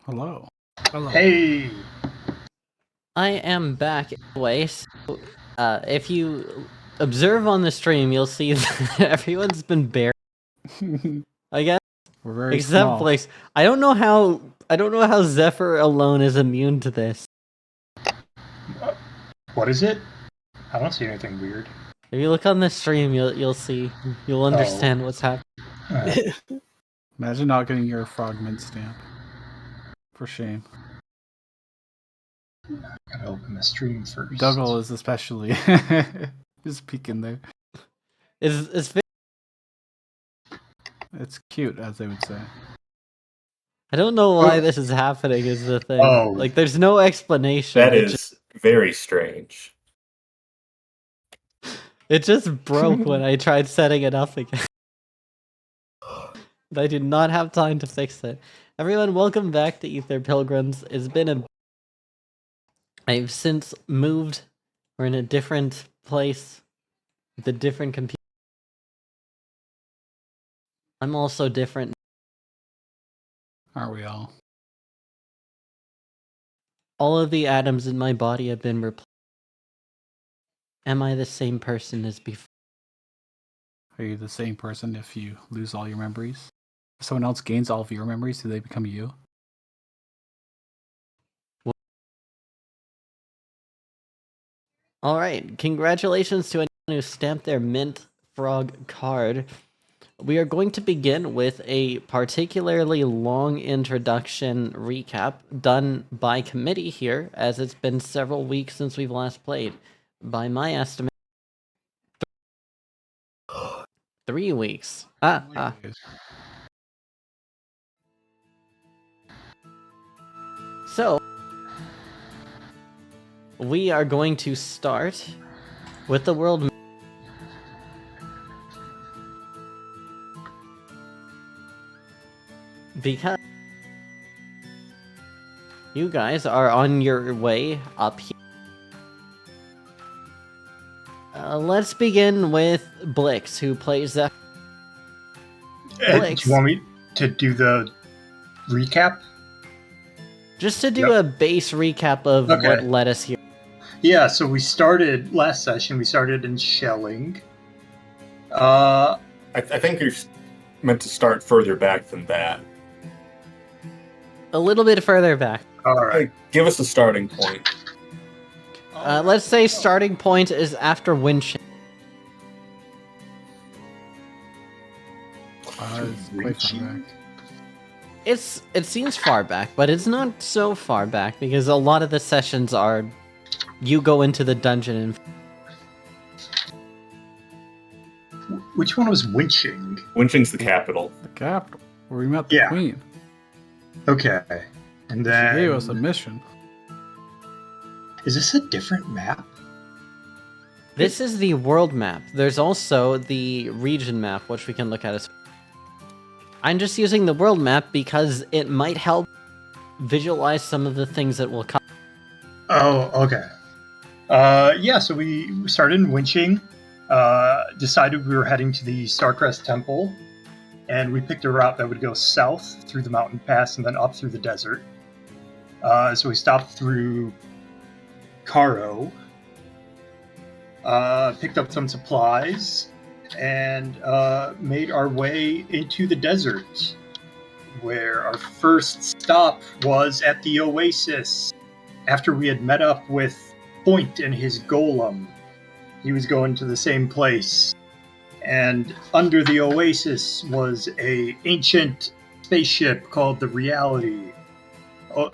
Hello. Hello. Hey! I am back anyway, so if you observe on the stream, you'll see that everyone's been buried, I guess. We're very Except small. Blaze. I don't know how Zephyr alone is immune to this. What is it? I don't see anything weird. If you look on the stream, you'll understand what's happening. Alright. Imagine not getting your frogman stamp. For shame. Gotta open the stream first. Dougal is especially just peeking there. It's It's cute, as they would say. I don't know why this is happening. Is the thing. Oh. Like, there's no explanation. That is very strange. It just broke when I tried setting it up again. I did not have time to fix it. Everyone, welcome back to Aether Pilgrims. It's been I've since moved. We're in a different place with a different computer. I'm also different. Aren't we all? All of the atoms in my body have been replaced. Am I the same person as before? Are you the same person if you lose all your memories? If someone else gains all of your memories, do they become you? Alright, congratulations to anyone who stamped their Mint Frog card. We are going to begin with a particularly long introduction recap done by committee here, as it's been several weeks since we've last played. By my estimate, 3 weeks. So, we are going to start with the world map. Because you guys are on your way up here. Let's begin with Blix, who plays the... Do you want me to do the recap? Just to do a base recap of what led us here. Yeah, so we started last session. We started in Shelling. I think you're meant to start further back than that. A little bit further back. Alright. Give us a starting point. Let's say starting point is after Winching. It's quite far back. It seems far back, but it's not so far back because a lot of the sessions are you go into the dungeon and... Which one was Winching? Winching's the capital. The capital, where we met the queen. Okay. And then... She gave us a mission. Is this a different map? This is the world map. There's also the region map, which we can look at as... I'm just using the world map because it might help visualize some of the things that will come. Oh, okay. Yeah, so we started in Winching, decided we were heading to the Starcrest Temple, and we picked a route that would go south through the mountain pass and then up through the desert. So we stopped through Caro, picked up some supplies, and made our way into the desert, where our first stop was at the Oasis. After we had met up with Point and his golem, he was going to the same place. And under the Oasis was a ancient spaceship called the Reality.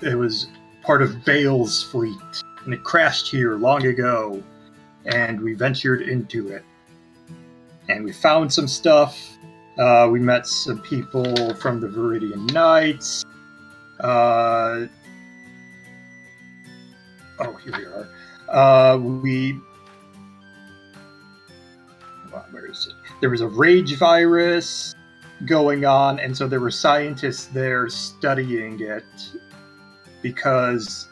It was part of Bale's fleet, and it crashed here long ago, and we ventured into it. And we found some stuff. We met some people from the Viridian Knights. Here we are. Where is it? There was a rage virus going on, and so there were scientists there studying it because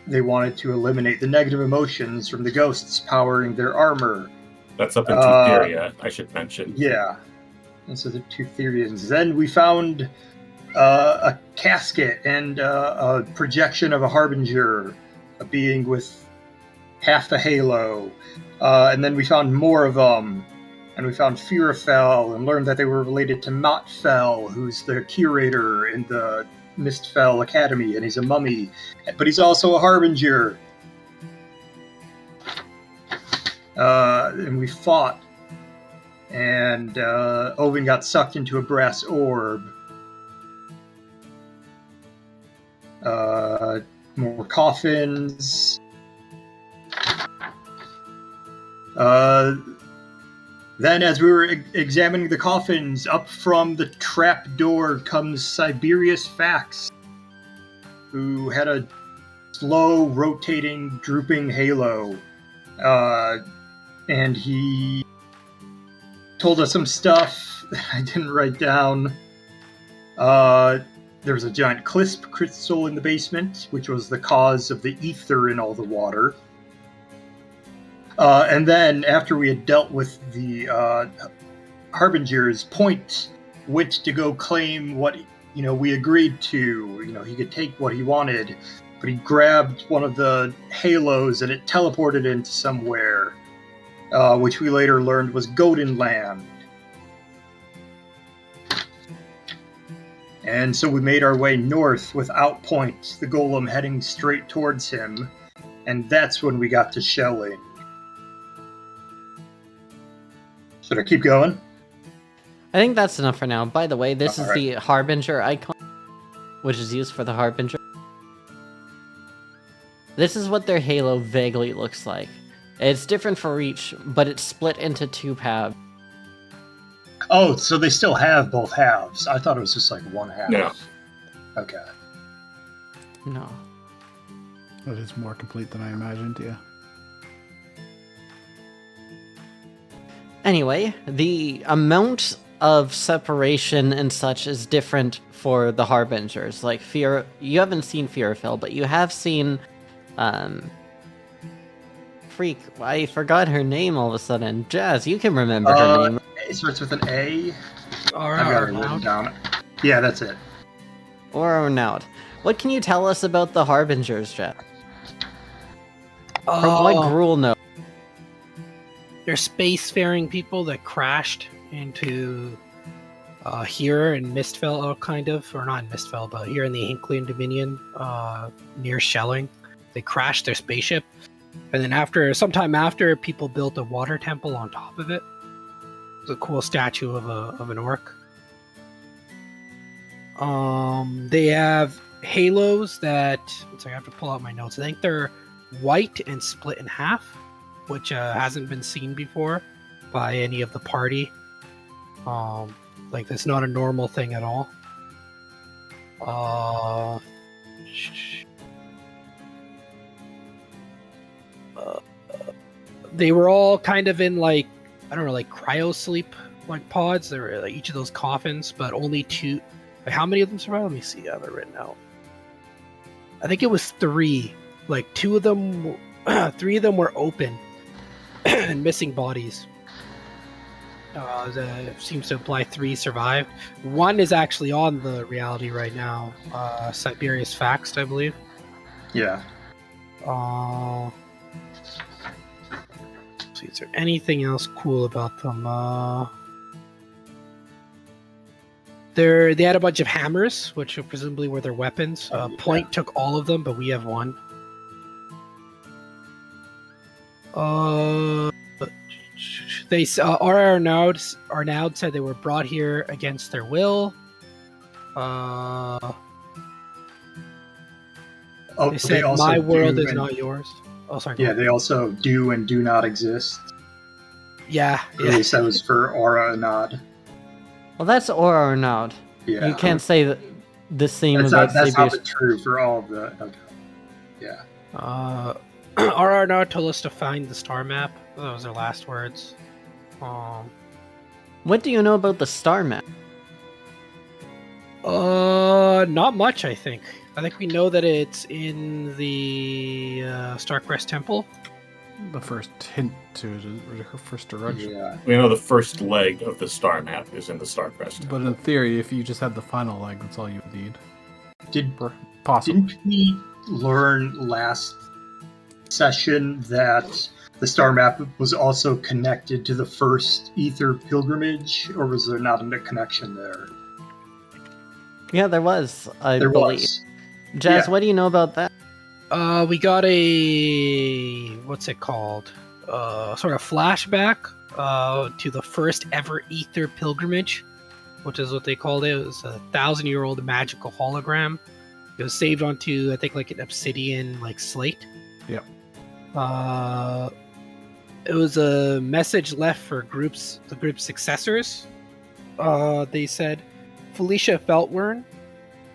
they wanted to eliminate the negative emotions from the ghosts powering their armor. That's up in Tutheria, I should mention. Yeah. And so the Tutherians. Then we found a casket and a projection of a harbinger, a being with half the halo. And then we found more of them. And we found Firafel and learned that they were related to Notfell, who's the curator in the Mistfell Academy, and he's a mummy. But he's also a harbinger. And we fought. And Owen got sucked into a brass orb. More coffins. Then, as we were examining the coffins, up from the trap door comes Siberius Fax, who had a slow, rotating, drooping halo. And he told us some stuff that I didn't write down. There was a giant Clisp crystal in the basement, which was the cause of the ether in all the water. And then, after we had dealt with the Harbingers, Point went to go claim what we agreed to. He could take what he wanted, but he grabbed one of the halos and it teleported into somewhere, which we later learned was Goldenland. And so we made our way north without Point, the golem heading straight towards him, and that's when we got to Shelling. Should I keep going? I think that's enough for now. By the way, this is right. the Harbinger icon, which is used for the Harbinger. This is what their halo vaguely looks like. It's different for each, but it's split into two paths. Oh, so they still have both halves. I thought it was just like one half. No. Okay. No. That is more complete than I imagined, yeah. Anyway, the amount of separation and such is different for the Harbingers. Like, you haven't seen Firafel, but you have seen, Freak, I forgot her name all of a sudden. Jazz, you can remember her name. It starts with an A. Or I've got it written down. Yeah, that's it. Or not. What can you tell us about the Harbingers, Jazz? From what Gruul knows. They're spacefaring people that crashed into here in Mistfell, kind of, or not in Mistfell, but here in the Hinklian Dominion, near Shelling. They crashed their spaceship, and then sometime after, people built a water temple on top of it. It's a cool statue of an orc. They have halos that. I have to pull out my notes. I think they're white and split in half, which hasn't been seen before by any of the party. That's not a normal thing at all. They were all kind of in cryo sleep pods. They were each of those coffins, but only two. How many of them survived? Let me see. I have it written out. I think it was 3. Three of them were open and missing bodies. That seems to imply 3 survived. 1 is actually on the reality right now. Siberius Faxed, I believe. Yeah. Let's see, is there anything else cool about them? They had a bunch of hammers, which presumably were their weapons. Point took all of them, but we have 1. Arnaud said they were brought here against their will. They said, "My world is not yours." Oh, sorry. Yeah, they also do and do not exist. Yeah. At least that was for Aura Anad. Well, that's Aura or not. Yeah. You can't say that the same That's about not Siberius. true for all of the. Okay. Yeah. Arnaud told us to find the star map. That was their last words. What do you know about the star map? Not much, I think. I think we know that it's in the Starcrest Temple. The first hint to it, or her first direction. Yeah. We know the first leg of the star map is in the Starcrest. But in theory, if you just had the final leg, that's all you would need. Possibly. Didn't we learn last session that the star map was also connected to the first Aether Pilgrimage, or was there not a connection there? Yeah, there was, I There believe. was. Jazz, Yeah. what do you know about that? We got a what's it called? Sort of flashback to the first ever Aether Pilgrimage, which is what they called it. It was a 1,000-year-old magical hologram. It was saved onto, I think, like an obsidian slate. Yep. It was a message left for the group's successors. They said Felicia Feltwern,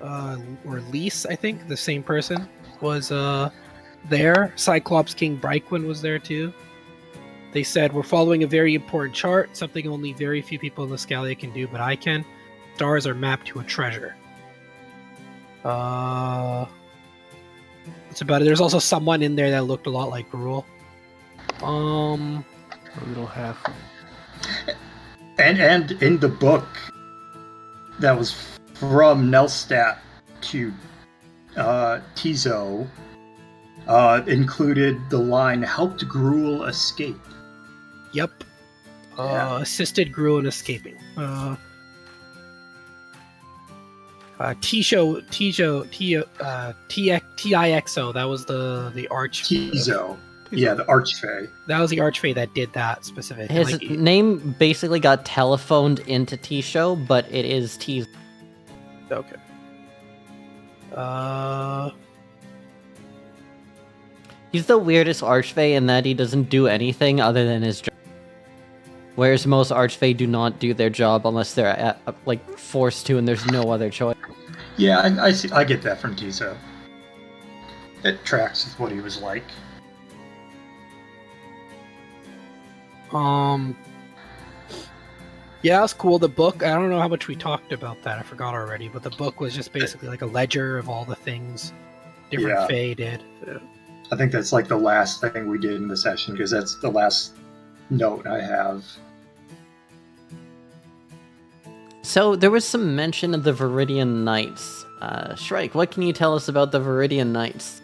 or Lise, I think, the same person, was there. Cyclops King Bryquin was there too. They said, we're following a very important chart, something only very few people in Luskalia can do, but I can. Stars are mapped to a treasure. That's about it. There's also someone in there that looked a lot like Gruul. A little half. And in the book that was from Nelstadt to Tizo, included the line, helped Gruul escape. Yep. Yeah. Assisted Gruul in escaping. Tixo, that was the arch. Tizo. Yeah, the Archfey. That was the Archfey that did that specifically. His name basically got telephoned into T-Show, but it is T. Okay. He's the weirdest Archfey in that he doesn't do anything other than his job. Whereas most Archfey do not do their job unless they're forced to and there's no other choice. Yeah, I see. I get that from Tizo. It tracks with what he was like. Yeah, that's cool. The book, I don't know how much we talked about that. I forgot already, but the book was just basically like a ledger of all the things different Fae did. Yeah. I think that's like the last thing we did in the session, because that's the last note I have. So there was some mention of the Viridian Knights. Shrike, what can you tell us about the Viridian Knights?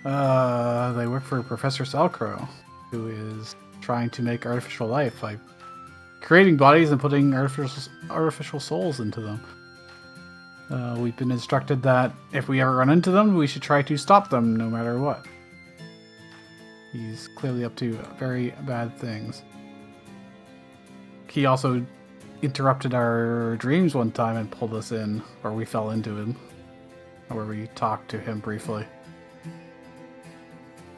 They work for Professor Salcro, who is trying to make artificial life by creating bodies and putting artificial souls into them. We've been instructed that if we ever run into them, we should try to stop them no matter what. He's clearly up to very bad things. He also interrupted our dreams one time and pulled us in, or we fell into him, where we talked to him briefly.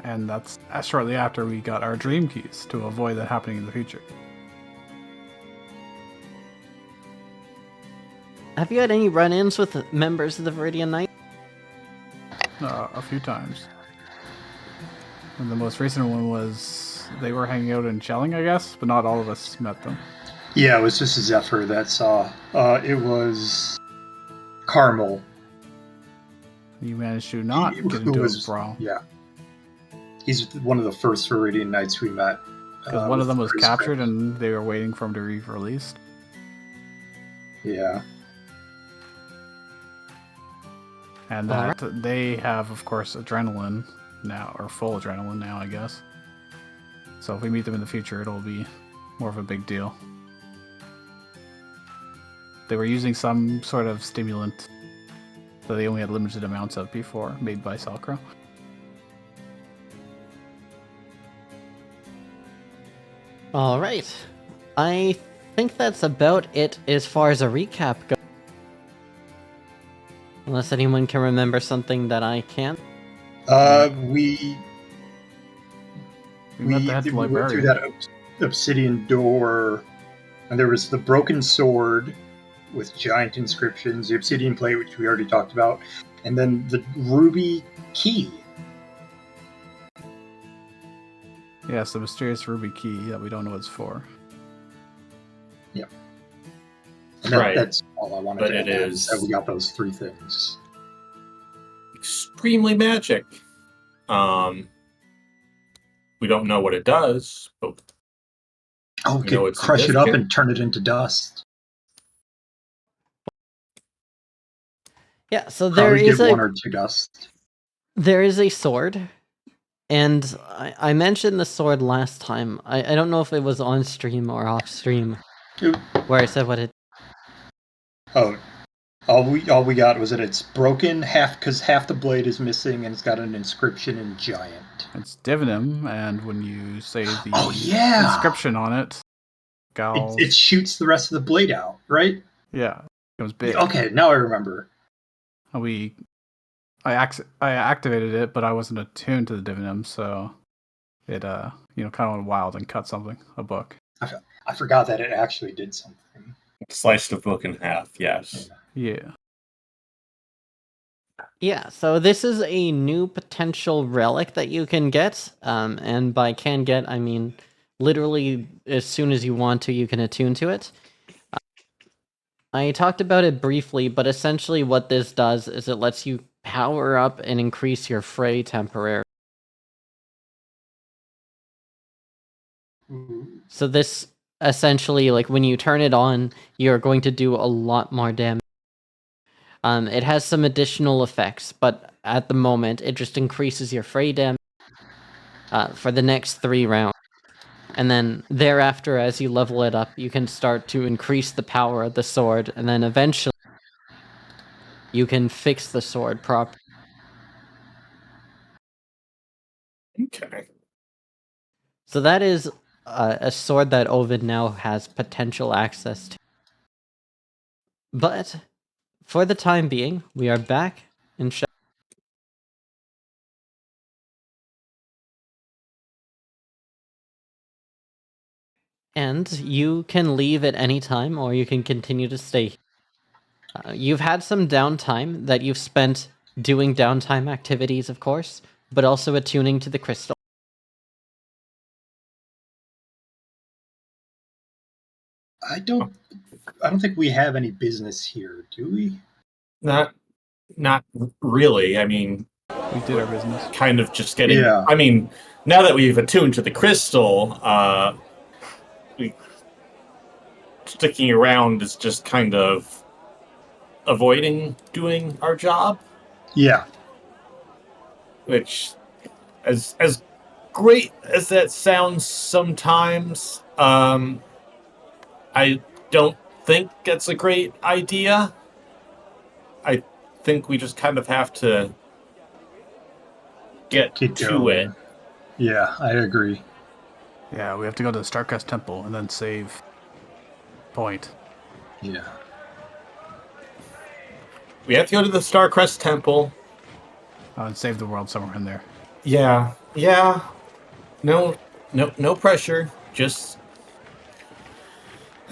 And that's shortly after we got our dream keys to avoid that happening in the future. Have you had any run-ins with members of the Viridian Knight? A few times. And the most recent one was they were hanging out in Chelling, I guess, but not all of us met them. Yeah, it was just Zephyr that saw. It was Carmel. You managed to not get into a brawl. Yeah. He's one of the first Viridian Knights we met. Because one of them was captured and they were waiting for him to be released. Yeah. And that they have, of course, adrenaline now, or full adrenaline now, I guess. So if we meet them in the future, it'll be more of a big deal. They were using some sort of stimulant that they only had limited amounts of before, made by Salcro. Alright. I think that's about it as far as a recap goes. Unless anyone can remember something that I can't. We went through that obsidian door, and there was the broken sword with giant inscriptions, the obsidian plate, which we already talked about, and then the ruby key. Yes, the mysterious ruby key that we don't know what it's for. Yeah. And that's all I wanted to add. That we got those three things. Extremely magic. We don't know what it does, but we could crush it up and turn it into dust. Yeah, so Probably get one or two dust. there is a sword, and I mentioned the sword last time. I don't know if it was on stream or off stream, where I said what it. Oh, all we got was that it's broken because half the blade is missing and it's got an inscription in giant. It's divinum, and when you say the inscription on it, it shoots the rest of the blade out, right? Yeah, it becomes big. Okay, now I remember. I activated it, but I wasn't attuned to the divinum, so it kind of went wild and cut a book. I forgot that it actually did something. Sliced a book in half. Yes. Yeah. Yeah, so this is a new potential relic that you can get, and by can get, I mean literally as soon as you want to, you can attune to it. I talked about it briefly, but essentially what this does is it lets you power up and increase your fray temporarily. So this essentially, like when you turn it on, you're going to do a lot more damage. It has some additional effects, but at the moment, it just increases your fray damage for the next 3 rounds. And then thereafter, as you level it up, you can start to increase the power of the sword, and then eventually you can fix the sword properly. Okay. So that is a sword that Ovid now has potential access to. But for the time being, we are back in Shadow. And you can leave at any time, or you can continue to stay. You've had some downtime that you've spent doing downtime activities, of course, but also attuning to the crystal. I don't think we have any business here, do we? Not really. I mean, we did our business. Kind of just getting. Yeah. I mean, now that we've attuned to the crystal, sticking around is just kind of avoiding doing our job. Yeah. Which, as great as that sounds sometimes, I don't think it's a great idea. I think we just kind of have to get to it. Yeah, I agree. Yeah, we have to go to the Starcrest Temple and then save Point. Yeah. We have to go to the Starcrest Temple. And save the world somewhere in there. Yeah. No pressure. Just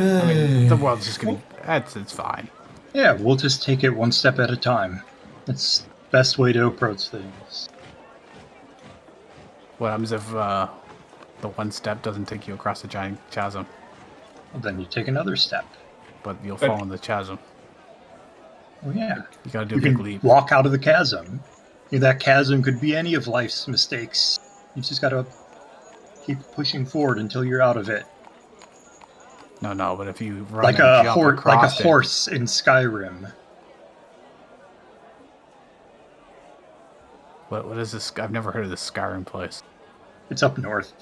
I mean, the world's just gonna. It's fine. Yeah, we'll just take it one step at a time. That's the best way to approach things. What happens if the one step doesn't take you across the giant chasm? Well, then you take another step. But you'll fall in the chasm. Oh yeah. You gotta do a big leap. Walk out of the chasm. That chasm could be any of life's mistakes. You just gotta keep pushing forward until you're out of it. No, but if you run like and a jump horse in Skyrim. What is this? I've never heard of this Skyrim place. It's up north.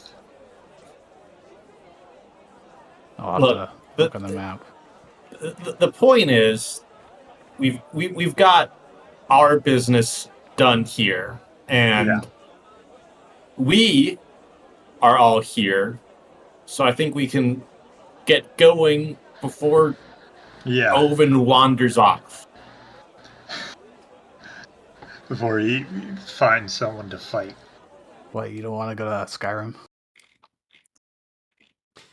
I'll have to look on the map. The point is, we've got our business done here, and we are all here, so I think we can get going before Owen wanders off. Before he finds someone to fight. What, you don't want to go to Skyrim?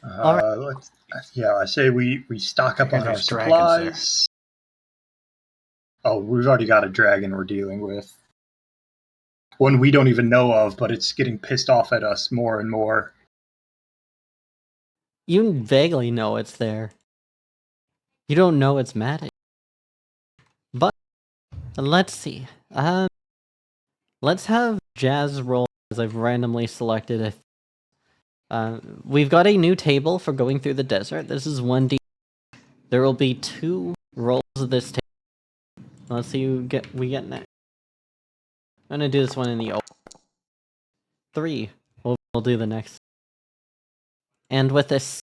I say we stock up on our supplies. Oh, we've already got a dragon we're dealing with. One we don't even know of, but it's getting pissed off at us more and more. You vaguely know it's there. You don't know it's mad at you. But let's see. Let's have Jazz roll as I've randomly selected it. We've got a new table for going through the desert. This is 1D. There will be 2 rolls of this table. Let's see who we get next. I'm gonna do this one in the 3. We'll do the next. And with this,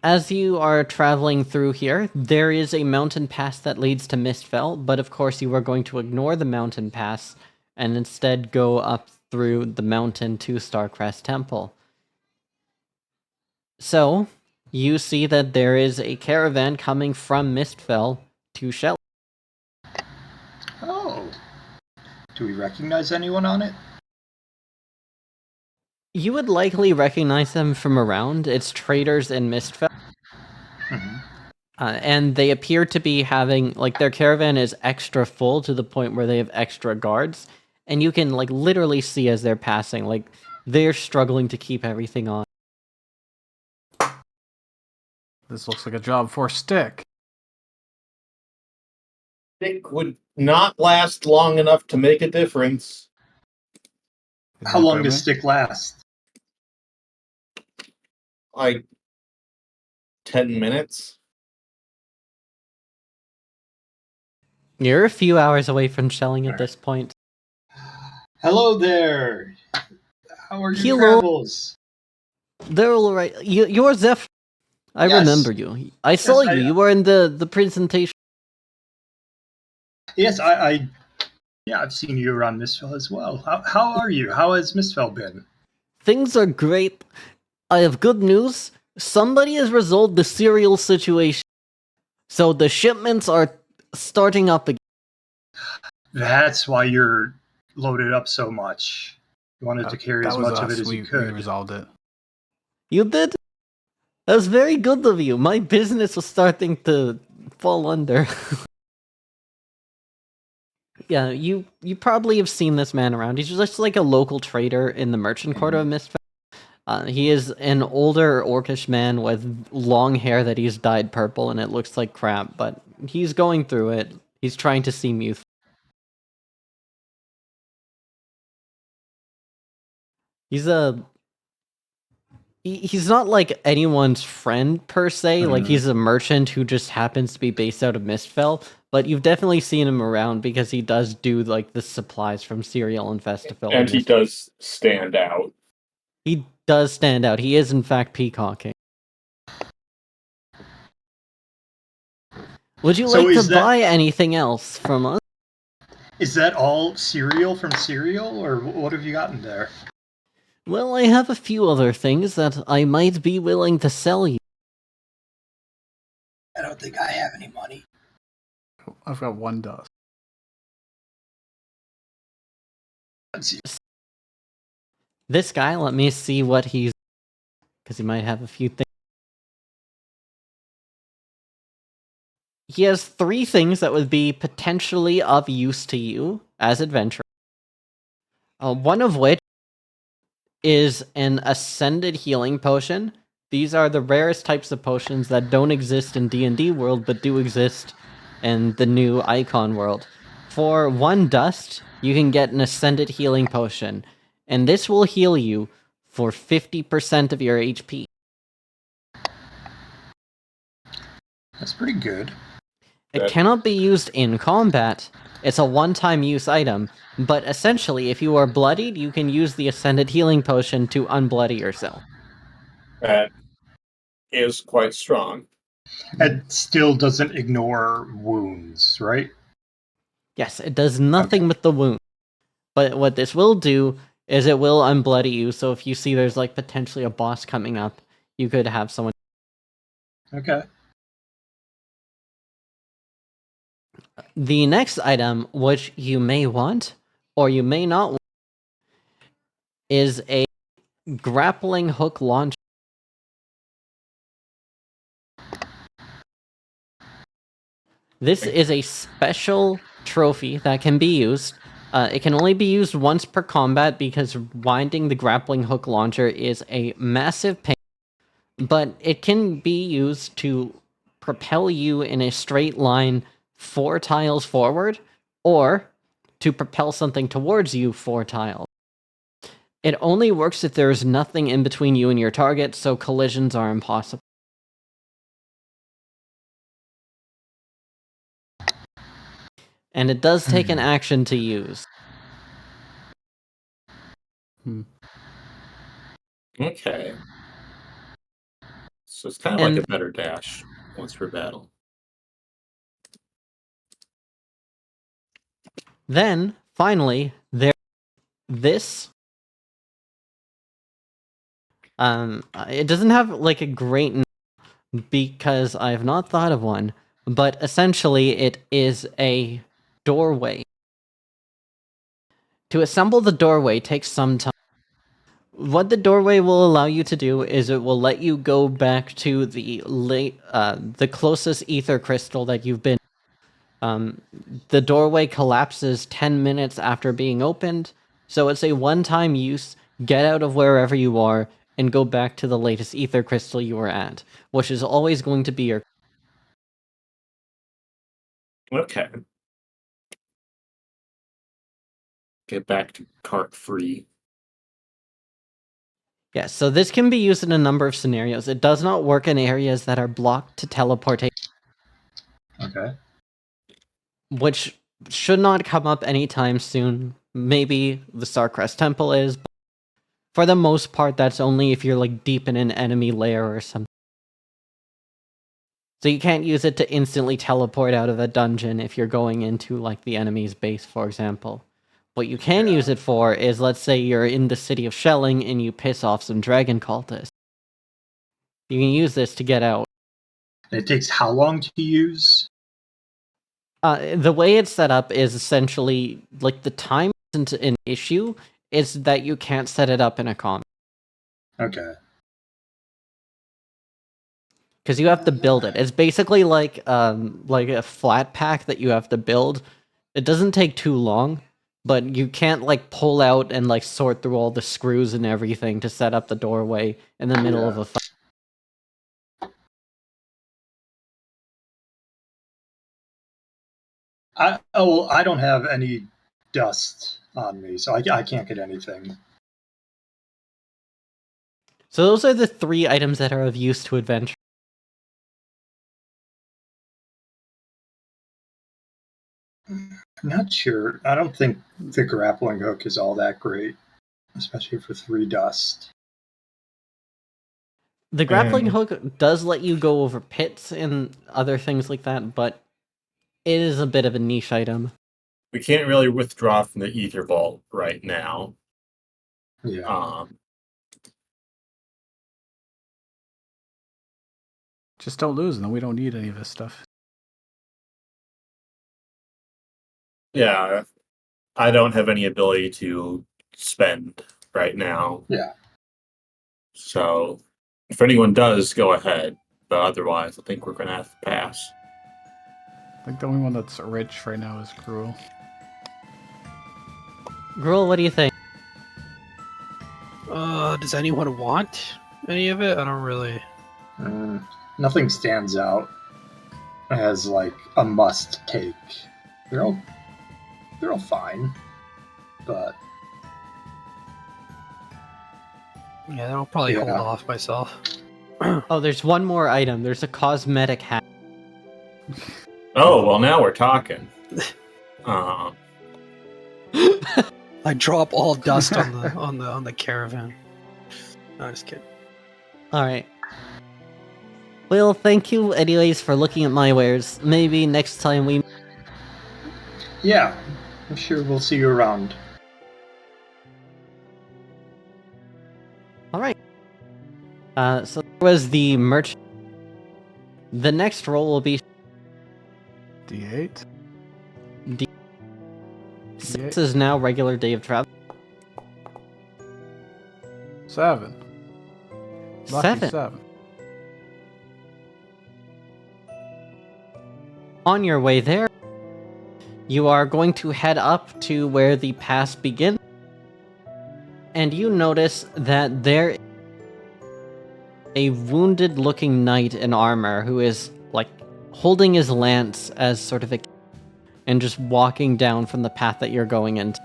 as you are traveling through here, there is a mountain pass that leads to Mistfell, but of course you are going to ignore the mountain pass and instead go up through the mountain to Starcrest Temple. So, you see that there is a caravan coming from Mistfell to Shell. Oh. Do we recognize anyone on it? You would likely recognize them from around. It's traders in Mistfell. Mhm. And they appear to be having, like, their caravan is extra full to the point where they have extra guards. And you can, like, literally see as they're passing, like, they're struggling to keep everything on. This looks like a job for Stick. It would not last long enough to make a difference. How long does Stick last? Like 10 minutes. You're a few hours away from shelling at this point. Hello there. How are your Hello. travels? They're all right. You're Zeph. I Yes. remember you. I saw you. You were in the presentation. Yes, I've seen you around Mistfell as well. How are you? How has Mistfell been? Things are great. I have good news. Somebody has resolved the cereal situation. So the shipments are starting up again. That's why you're loaded up so much. You wanted to carry That as was much of us. it as We you could. resolved it. You did? That was very good of you. My business was starting to fall under. Yeah, you probably have seen this man around. He's just like a local trader in the merchant quarter of Mistfell. He is an older orcish man with long hair that he's dyed purple, and it looks like crap, but he's going through it. He's trying to seem youthful. He's not like anyone's friend per se. Like he's a merchant who just happens to be based out of Mistfell. But you've definitely seen him around because he does do like the supplies from Cereal and Festifil. And he does stand out. He does stand out. He is in fact peacocking. Would you like to buy anything else from us? Is that all cereal from Cereal, or what have you gotten there? Well, I have a few other things that I might be willing to sell you. I don't think I have any money. I've got 1 dust. Let's see. This guy, let me see what he's... because he might have a few things. He has 3 things that would be potentially of use to you as adventurers. One of which is an Ascended Healing Potion. These are the rarest types of potions that don't exist in D&D world, but do exist in the new Icon world. For 1 dust, you can get an Ascended Healing Potion, and this will heal you for 50% of your HP. That's pretty good. It cannot be used in combat. It's a one-time use item, but essentially, if you are bloodied, you can use the Ascended Healing Potion to unbloody yourself. That is quite strong. It still doesn't ignore wounds, right? Yes, it does nothing with the wound. But what this will do is it will unbloody you, so if you see there's like potentially a boss coming up, you could have someone... Okay. The next item, which you may want, or you may not want, is a grappling hook launcher. This is a special trophy that can be used. It can only be used once per combat because winding the grappling hook launcher is a massive pain, but it can be used to propel you in a straight line 4 tiles forward, or to propel something towards you 4 tiles. It only works if there is nothing in between you and your target, so collisions are impossible. and it does take an action to use. Okay. So it's kind of like a better dash once per battle. Then, finally, this. It doesn't have like a great name because I have not thought of one, but essentially it is a doorway. To assemble the doorway takes some time. What the doorway will allow you to do is it will let you go back to the closest ether crystal that you've been. The doorway collapses 10 minutes after being opened, so it's a one-time use. Get out of wherever you are and go back to the latest ether crystal you were at, which is always going to be your. Okay. Get back to cart free. Yeah, so this can be used in a number of scenarios. It does not work in areas that are blocked to teleportation. Okay. Which should not come up anytime soon. Maybe the Starcrest Temple is, but for the most part, that's only if you're like deep in an enemy lair or something. So you can't use it to instantly teleport out of a dungeon if you're going into like the enemy's base, for example. What you can use it for is, let's say you're in the city of Shelling and you piss off some dragon cultists. You can use this to get out. And it takes how long to use? The way it's set up is essentially, like, the time isn't an issue, it's that you can't set it up in a combat. Okay. Because you have to build it. It's basically like a flat pack that you have to build. It doesn't take too long, but you can't like pull out and like sort through all the screws and everything to set up the doorway in the middle of a fight. I don't have any dust on me, so I can't get anything. So those are the 3 items that are of use to adventure. I'm not sure. I don't think the grappling hook is all that great, especially for 3 dust. The grappling hook does let you go over pits and other things like that, but it is a bit of a niche item. We can't really withdraw from the ether vault right now. Yeah. Just don't lose, and then we don't need any of this stuff. Yeah, I don't have any ability to spend right now. Yeah. So, if anyone does, go ahead. But otherwise, I think we're going to have to pass. I think the only one that's rich right now is Gruel. Gruel, what do you think? Does anyone want any of it? I don't really. Nothing stands out as like a must take. They're all fine, but Yeah, I'll probably hold off myself. Oh, there's one more item. There's a cosmetic hat. Oh, well, now we're talking. I drop all dust on the caravan. No, just kidding. All right. Well, thank you anyways for looking at my wares. Maybe next time we... yeah, I'm sure we'll see you around. All right. So there was the merchant. The next roll will be D8. This is now regular day of travel. 7. Lucky 7. On your way there, you are going to head up to where the pass begins, and you notice that there is a wounded-looking knight in armor who is, like, holding his lance as sort of a... and just walking down from the path that you're going into.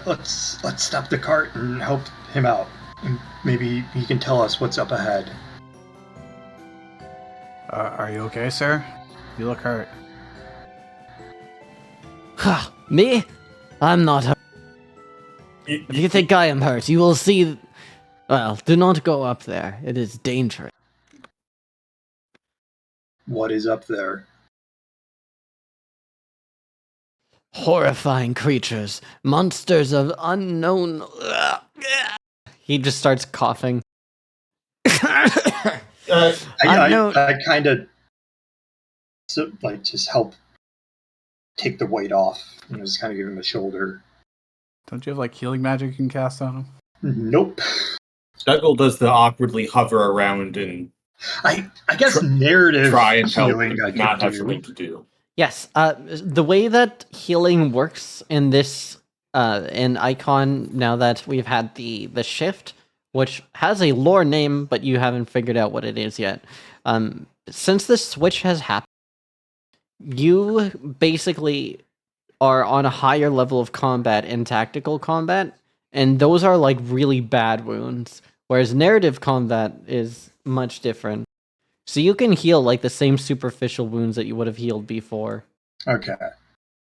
Let's stop the cart and help him out. And maybe he can tell us what's up ahead. Are you okay, sir? You look hurt. Ha! Me? I'm not hurt. If you think I am hurt, you will see. Well, do not go up there. It is dangerous. What is up there? Horrifying creatures, monsters of unknown. He just starts coughing. I kind of just help take the weight off and just kind of give him a shoulder. Don't you have like healing magic you can cast on him? Nope. Dougal does the awkwardly hover around and I guess narrative try and help, healing I not could have do. something to do. Yes, the way that healing works in this in Icon, now that we've had the shift, which has a lore name, but you haven't figured out what it is yet. Since this switch has happened, you basically are on a higher level of combat in tactical combat, and those are like really bad wounds, whereas narrative combat is much different. So you can heal like the same superficial wounds that you would have healed before. Okay.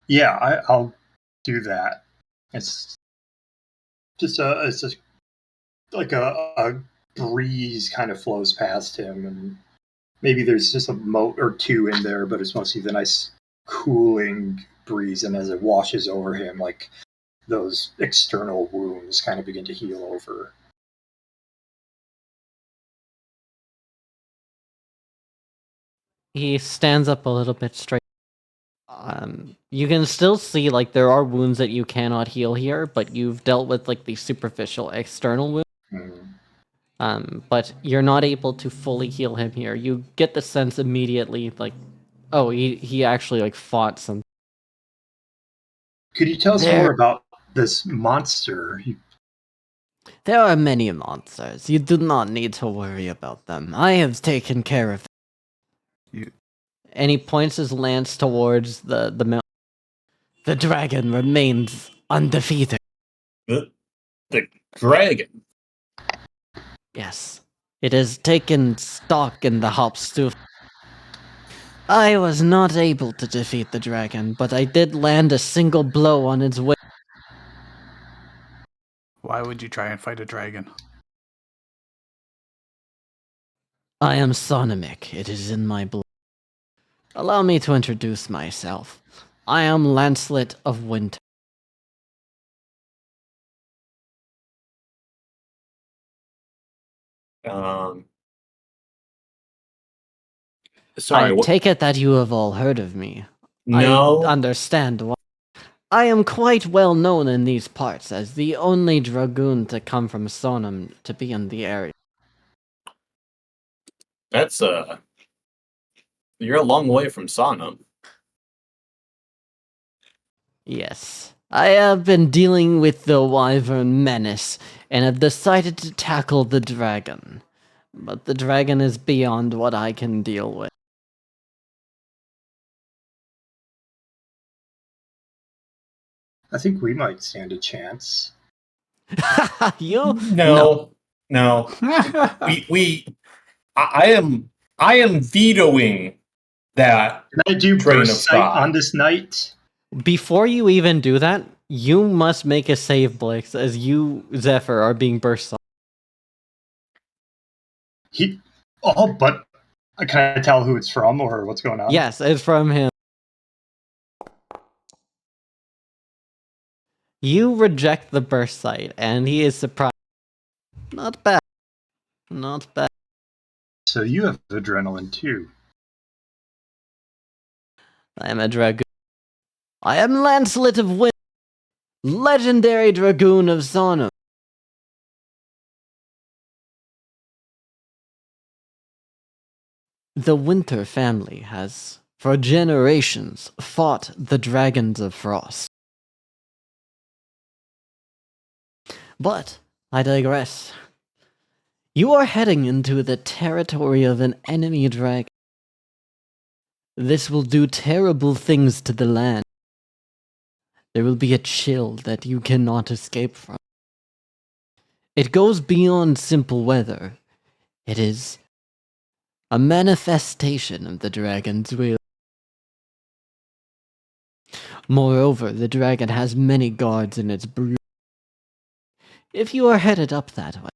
Yeah, I'll do that. It's just like a breeze kind of flows past him, and maybe there's just a mote or two in there, but it's mostly the nice cooling breeze, and as it washes over him, like those external wounds kind of begin to heal over. He stands up a little bit straight. You can still see like there are wounds that you cannot heal here, but you've dealt with like the superficial external wounds. But you're not able to fully heal him here. You get the sense immediately, like, oh, he actually like fought some. Could you tell us more about this monster? There are many monsters. You do not need to worry about them. I have taken care of them. And he points his lance towards the mountain. The dragon remains undefeated. The dragon? Yes. It has taken stock in the Hopstooth. I was not able to defeat the dragon, but I did land a single blow on its wing. Why would you try and fight a dragon? I am Sonomic. It is in my blood. Allow me to introduce myself. I am Lancelet of Winter. Sorry. I take it that you have all heard of me. No. I understand why. I am quite well known in these parts as the only dragoon to come from Sonam to be in the area. That's you're a long way from Sonam. Yes. I have been dealing with the Wyvern menace and have decided to tackle the dragon. But the dragon is beyond what I can deal with. I think we might stand a chance. You? No. I am vetoing that. Can I do train of burst sight thought on this knight? Before you even do that, you must make a save, Blix, as you, Zephyr, are being burst on. But can I tell who it's from or what's going on? Yes, it's from him. You reject the burst sight, and he is surprised. Not bad. Not bad. So you have adrenaline too. I am a dragoon. I am Lancelet of Wind, legendary dragoon of Sonam. The Winter family has, for generations, fought the dragons of frost. But, I digress. You are heading into the territory of an enemy dragon. This will do terrible things to the land. There will be a chill that you cannot escape from. It goes beyond simple weather. It is a manifestation of the dragon's will. Moreover, the dragon has many guards in its brood. If you are headed up that way,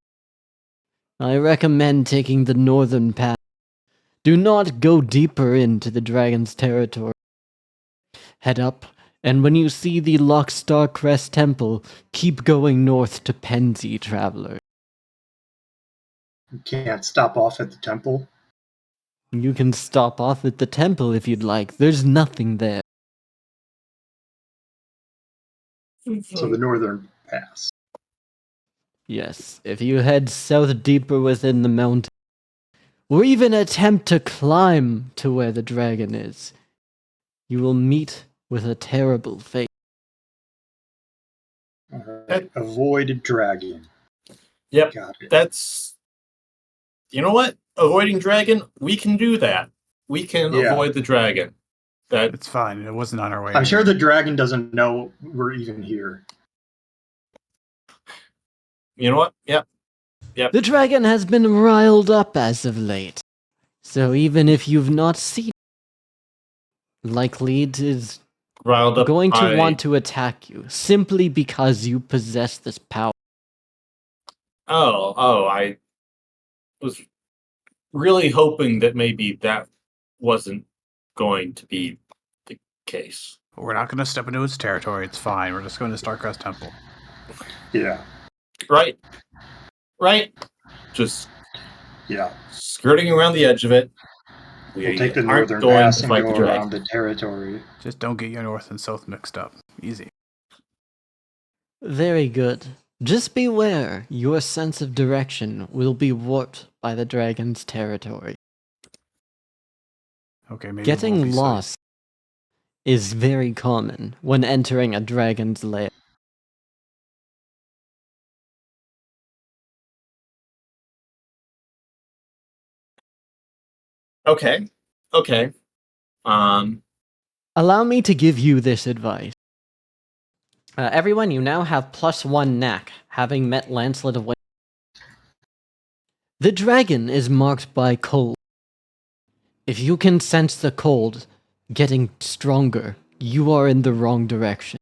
I recommend taking the northern path. Do not go deeper into the dragon's territory. Head up, and when you see the Lockstar Crest Temple, keep going north to Penzi, traveler. You can't stop off at the temple. You can stop off at the temple if you'd like. There's nothing there. So the northern pass. Yes, if you head south deeper within the mountain, or even attempt to climb to where the dragon is, you will meet with a terrible fate. All right. Avoid dragon. Yep, Got it. that's... You know what? Avoiding dragon, we can do that. We can Yeah. avoid the dragon. That It's fine. It wasn't on our way. I'm sure here. the dragon doesn't know we're even here. You know what? Yep. The dragon has been riled up as of late, so even if you've not seen it, likely it is Riled up going to by- want to attack you, simply because you possess this power. I was really hoping that maybe that wasn't going to be the case. We're not going to step into its territory. It's fine. We're just going to Starcrest Temple. Yeah. Right? Just Yeah. skirting around the edge of it. We'll take the aren't northern going pass to and fight go the around dragon. the territory. Just don't get your north and south mixed up. Easy. Very good. Just beware, your sense of direction will be warped by the dragon's territory. Okay, maybe it won't Getting be so- lost is very common when entering a dragon's lair. Okay. Allow me to give you this advice. Everyone, you now have +1 knack, having met Lancelet of Wind. The dragon is marked by cold. If you can sense the cold getting stronger, you are in the wrong direction.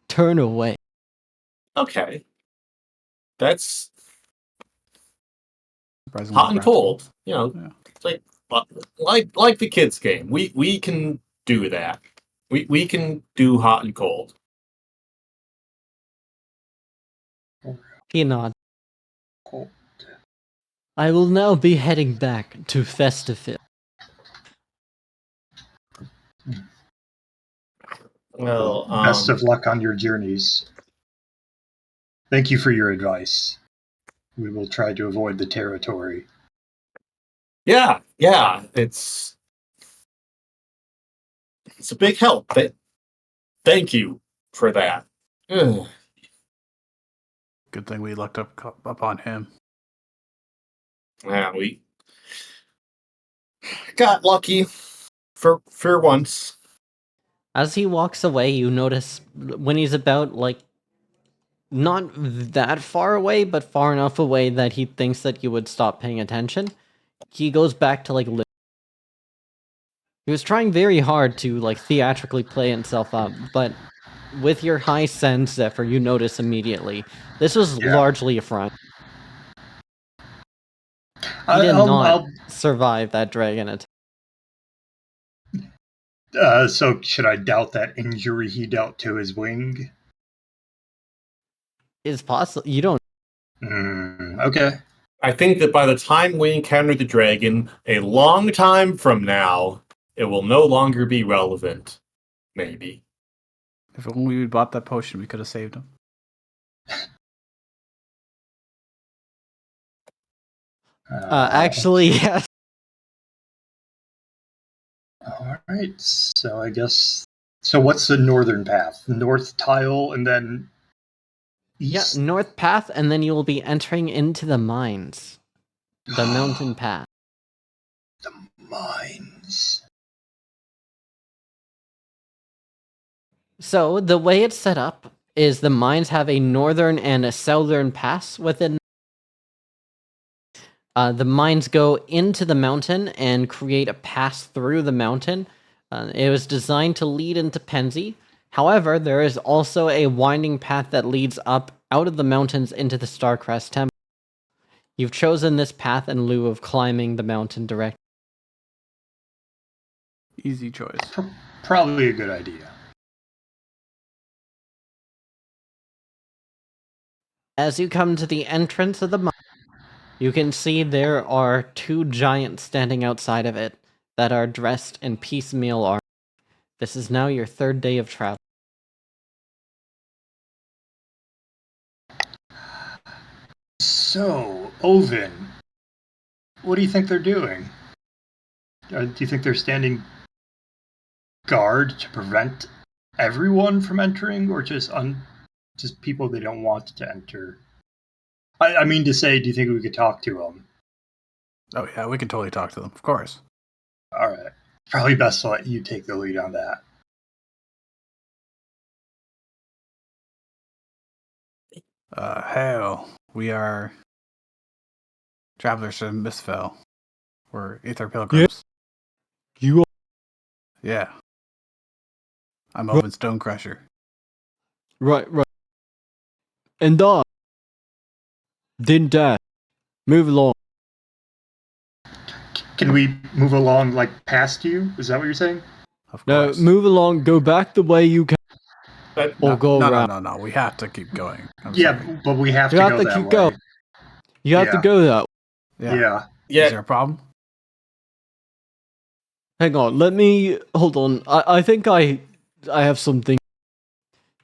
Turn away. Okay. That's surprisingly hot and practical. cold. You know, Yeah. it's like the kids' game. We can do that. We can do hot and cold. He nods. Cool. I will now be heading back to Festivil. Well, Best of luck on your journeys. Thank you for your advice. We will try to avoid the territory. yeah. It's a big help. Thank you for that. Ugh. Good thing we lucked up on him. Yeah, we got lucky for once. As he walks away, you notice when he's about, not that far away, but far enough away that he thinks that you would stop paying attention, he goes back to, he was trying very hard to, theatrically play himself up, but with your high sense, Zephyr, you notice immediately. This was Yeah. largely a front. He did I'll- not survive that dragon attack. so should I doubt that injury he dealt to his wing? It's possible. You don't. Okay. I think that by the time we encounter the dragon, a long time from now, it will no longer be relevant. Maybe. If only we bought that potion, we could have saved him. Actually, yes. All right. So I guess. So what's the northern path? North tile and then Yeah, east. north path, and then you will be entering into the mines. The mountain path. The mines. So, the way it's set up is the mines have a northern and a southern pass within. The mines go into the mountain and create a pass through the mountain. It was designed to lead into Penzi. However, there is also a winding path that leads up out of the mountains into the Starcrest Temple. You've chosen this path in lieu of climbing the mountain directly. Easy choice. Probably a good idea. As you come to the entrance of the mine, you can see there are two giants standing outside of it that are dressed in piecemeal armor. This is now your third day of travel. So, Ovin, what do you think they're doing? Do you think they're standing guard to prevent everyone from entering, or just people they don't want to enter? I mean to say, do you think we could talk to them? Oh yeah, we can totally talk to them, of course. All right. Probably best to let you take the lead on that. Hail. We are travelers from Mistfell. We're Aether Pilgrims. You Yeah. I'm Open Stonecrusher. Right. And didn't die. Move along. Can we move along, like, past you? Is that what you're saying? Of No, course. move along. Go back the way you can. But Or go around. No. We have to keep going. I'm Yeah, sorry. but we have You to have go to that keep way. going. You have to Yeah. go that way. Yeah. Yeah. yeah, Is there a problem? Hang on. Let me hold on. I think I have something.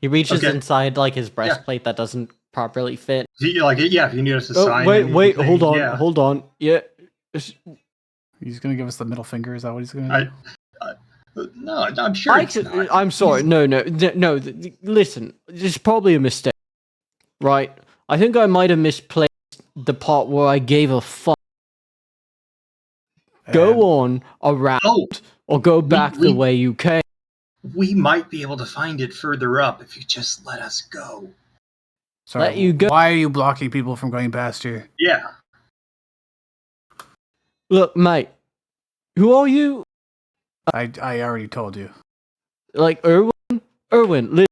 He reaches Okay. inside like his breastplate that doesn't properly fit. If you need us to Oh, sign. wait, anything, hold on, yeah. hold on. Yeah. He's gonna give us the middle finger. Is that what he's gonna do? No, I'm sure it's not. I'm sorry. No. Listen, it's probably a mistake, right? I think I might have misplaced the part where I gave a fuck. And Go on around, Oh, or go back the we- way you came. we might be able to find it further up if you just let us go. Sorry, let you go. Why are you blocking people from going past here? Yeah. Look, mate. Who are you? I already told you. Like Erwin? Listen,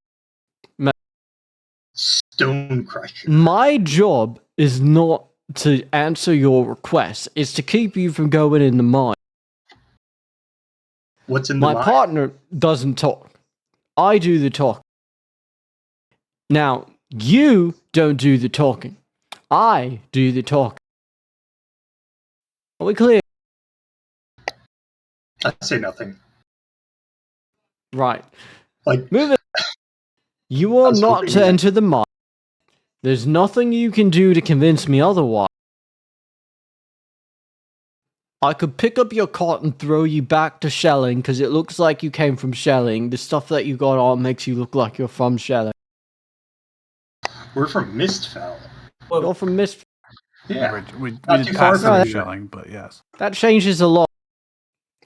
Stonecrusher. my job is not to answer your requests. It's to keep you from going in the mine. What's in the My mine? partner doesn't talk. I do the talk. Now, you don't do the talking. I do the talking. Are we clear? I say nothing. Right. Like, Move it. You I are was not hoping to that- enter the mine. There's nothing you can do to convince me otherwise. I could pick up your cot and throw you back to Shelling because it looks like you came from Shelling. The stuff that you got on makes you look like you're from Shelling. we're from Mistfell. You're from Mist. Yeah. We Not did too far pass from through here. Shelling, but yes. That changes a lot.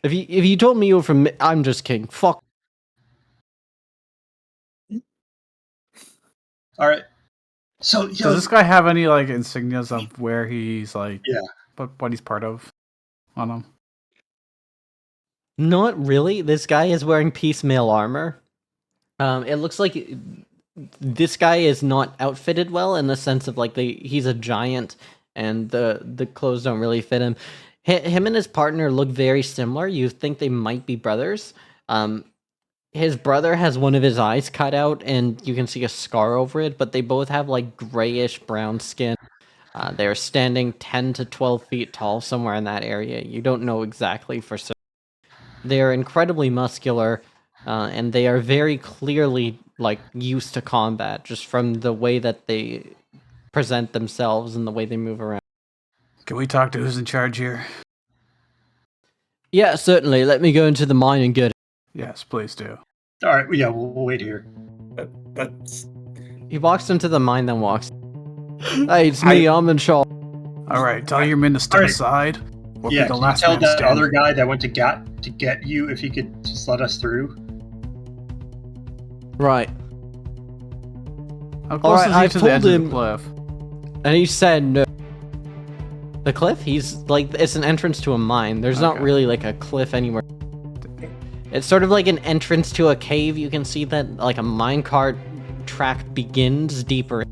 If you told me you were from, I'm just kidding. Fuck. All right. So, Does this guy have any like insignias of where he's like? Yeah. What he's part of on him? Not really. This guy is wearing piecemeal armor. It looks like this guy is not outfitted well in the sense of like he's a giant and the clothes don't really fit him. Him and his partner look very similar. You think they might be brothers. His brother has one of his eyes cut out and you can see a scar over it, but they both have like grayish brown skin. They're standing 10 to 12 feet tall somewhere in that area. You don't know exactly for certain. They are incredibly muscular, and they are very clearly like used to combat just from the way that they present themselves and the way they move around. Can we talk to who's in charge here? Yeah, certainly. Let me go into the mine and get it. Yes, please do. All right. Yeah, we'll wait here. that's He walks into the mine, then walks. Hey, it's me. I'm in charge. All right, tell your men to step All right. aside. We'll Yeah, be the can you last tell man that standing. other guy that went to get you if he could just let us through? Right. How close Alright, is he I've to the edge told of the him- cliff? And he said no. The cliff? He's like, it's an entrance to a mine. There's not Okay. really like a cliff anywhere. It's sort of like an entrance to a cave. You can see that like a minecart track begins deeper.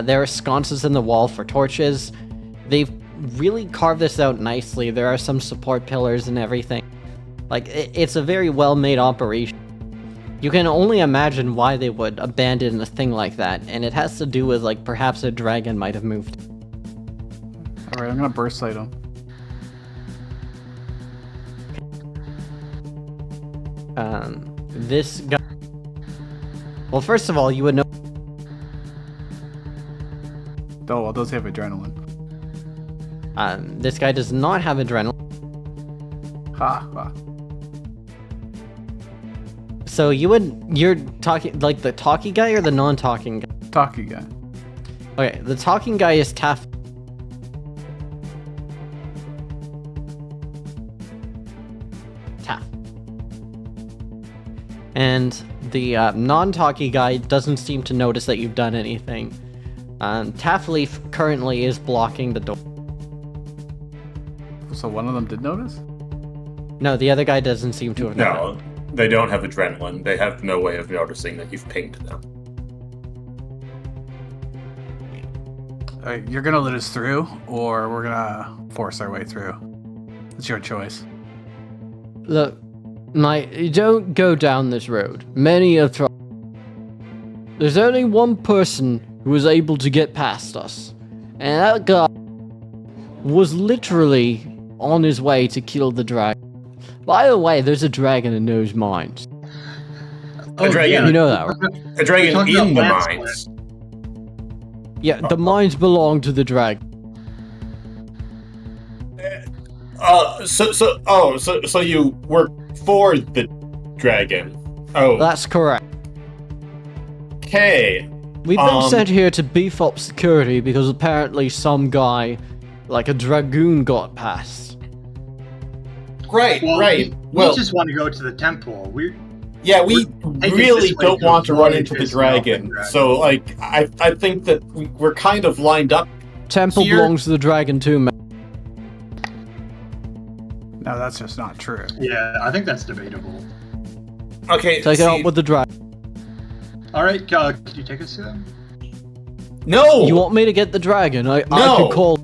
There are sconces in the wall for torches. They've really carved this out nicely. There are some support pillars and everything. Like, it's a very well-made operation. You can only imagine why they would abandon a thing like that, and it has to do with, like, perhaps a dragon might have moved. Alright, I'm gonna burst sight him. This guy... Well, first of all, you would know... Oh, well, does he have adrenaline? This guy does not have adrenaline. Ha, ha. So you're talking, like, the talkie guy or the non-talking guy? Talkie guy. Okay, the talking guy is Taff. And the non-talkie guy doesn't seem to notice that you've done anything. Taffleaf currently is blocking the door. So one of them did notice? No, the other guy doesn't seem to have noticed. No, they don't have adrenaline. They have no way of noticing that you've pinged them. Alright, you're gonna let us through, or we're gonna force our way through. It's your choice. Look, mate, don't go down this road. Many have tried. There's only one person who was able to get past us, and that guy was literally on his way to kill the dragon. By the way, there's a dragon in those mines. A dragon. You know that, right? A dragon Talking in the about mines. Yeah, the mines belong to the dragon. So you work for the dragon. Oh, That's correct. okay. We've been sent here to beef up security because apparently some guy, like a dragoon, got past. Right, Well, right. We just want to go to the temple. We taking really this way don't to want to run avoid into the this dragon. dragon. So, like, I think that we're kind of lined up. Temple Here- belongs to the dragon too, man. No, that's just not true. Yeah, I think that's debatable. Okay, Take it see- out with the dragon. All right, could you take us to them? No! You want me to get the dragon? I No. could call.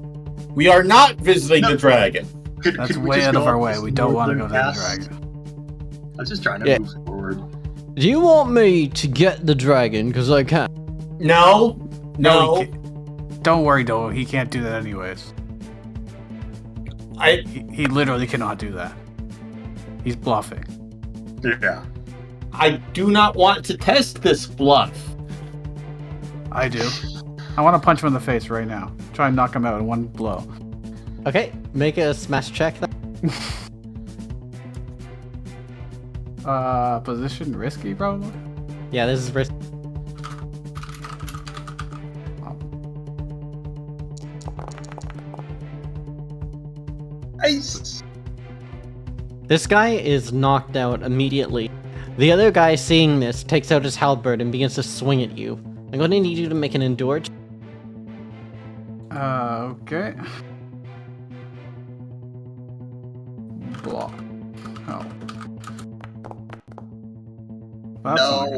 We are not visiting No. the dragon. That's Could we way just out of go our up way. this We don't want to go northern down the pass? dragon. I'm just trying to Yeah. move forward. Do you want me to get the dragon? Because I can. No. No. he can't. Don't worry, Dole. He can't do that anyways. He literally cannot do that. He's bluffing. Yeah. I do not want to test this bluff. I do. I want to punch him in the face right now. Try and knock him out in one blow. Okay, make a smash check then. Position risky, probably? Yeah, this is risk. Ice. This guy is knocked out immediately. The other guy, seeing this, takes out his halberd and begins to swing at you. I'm going to need you to make an endure. Okay. Block. Oh. That's not good.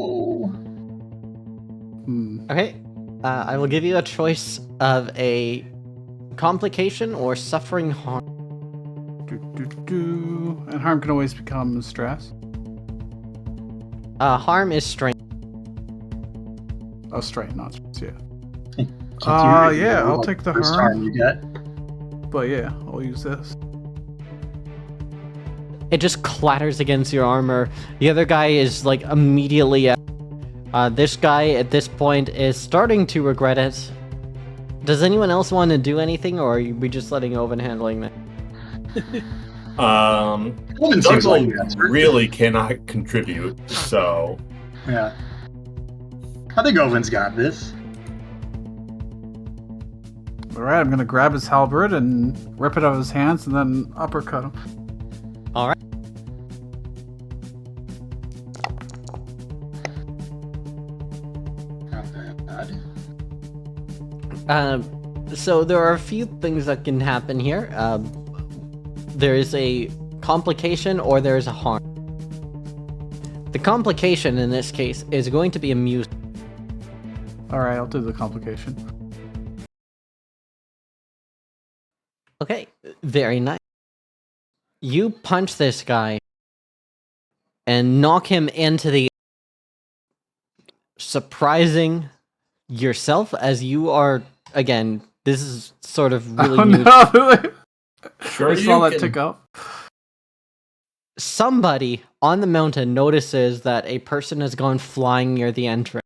No. Okay, I will give you a choice of a complication or suffering harm. And harm can always become stress. Harm is strength. Oh, strain, not stress, yeah. Yeah, I'll take the first harm. you get. But yeah, I'll use this. It just clatters against your armor. The other guy is like immediately out. This guy at this point is starting to regret it. Does anyone else want to do anything, or are we just letting Oven handling that? Owen seems like the expert. Really cannot contribute, so Yeah. I think Owen's got this. Alright, I'm gonna grab his halberd and rip it out of his hands and then uppercut him. All right. Not bad. So there are a few things that can happen here. There is a complication or there is a harm. The complication in this case is going to be a muse. Alright, I'll do the complication. Okay, very nice. You punch this guy and knock him into the surprising yourself as you are, again, this is sort of really Oh new. no! Sure, I saw you that can. tick up. Somebody on the mountain notices that a person has gone flying near the entrance.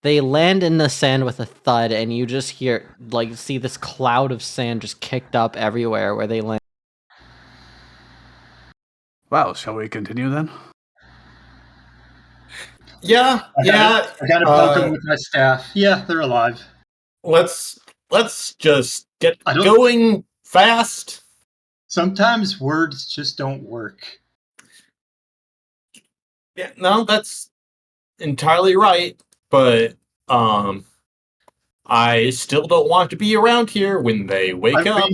They land in the sand with a thud, and you just see this cloud of sand just kicked up everywhere where they land. Wow, shall we continue then? Yeah, I gotta poke them uh, with my staff. Yeah, they're alive. let's just get I don't- going fast. Sometimes words just don't work. Yeah, no, that's entirely right. But I still don't want to be around here when they wake up.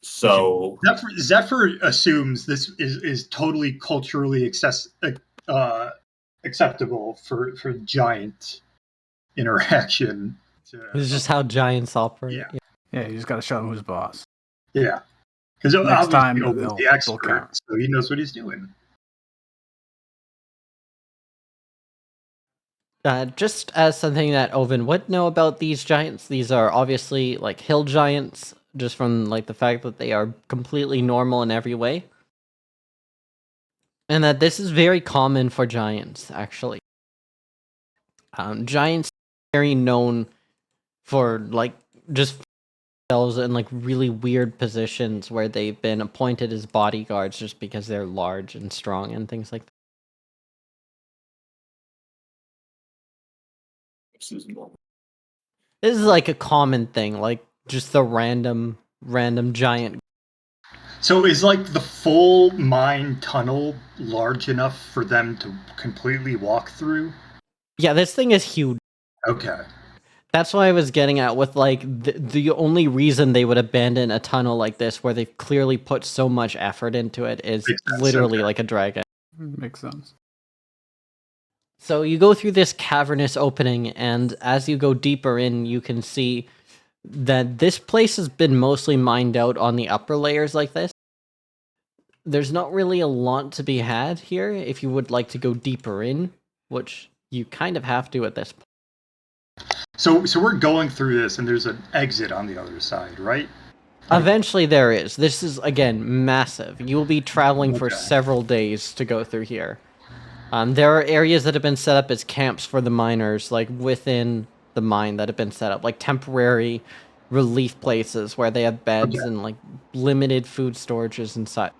So Zephyr assumes this is totally culturally acceptable for giant interaction. This is just how giants operate. Yeah. Yeah, you just gotta show him who's boss. Yeah, because Next time, obviously they'll the expert, cower. so he knows what he's doing. Just as something that Oven would know about these giants, these are obviously like hill giants, just from like the fact that they are completely normal in every way. And that this is very common for giants, actually. Giants are very known for like just themselves in like really weird positions where they've been appointed as bodyguards just because they're large and strong and things like that. This is like a common thing, like just the random giant. So is like the full mine tunnel large enough for them to completely walk through? Yeah, this thing is huge. Okay. That's why I was getting at with like the only reason they would abandon a tunnel like this where they've clearly put so much effort into it is Makes sense, literally okay. like a dragon. Makes sense. So you go through this cavernous opening, and as you go deeper in, you can see that this place has been mostly mined out on the upper layers like this. There's not really a lot to be had here if you would like to go deeper in, which you kind of have to at this point. So we're going through this, and there's an exit on the other side, right? Eventually there is. This is, again, massive. You will be traveling for Okay. several days to go through here. There are areas that have been set up as camps for the miners, like within the mine that have been set up, like temporary relief places where they have beds Okay. and like limited food storages and such.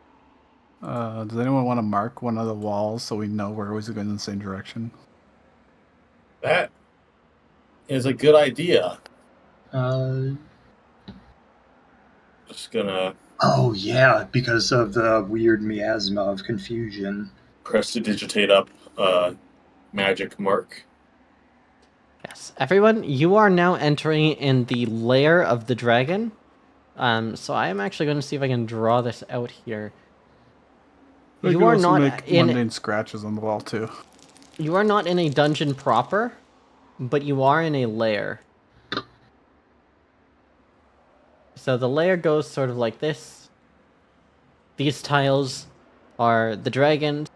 Does anyone want to mark one of the walls so we know we're always going in the same direction? that is a good idea. Just gonna Oh yeah, because of the weird miasma of confusion. prestidigitate up magic mark. Yes, everyone, you are now entering in the lair of the dragon. So I am actually going to see if I can draw this out here. I You can are also not make in. mundane scratches on the wall too. You are not in a dungeon proper, but you are in a lair. So the lair goes sort of like this. These tiles are the dragons.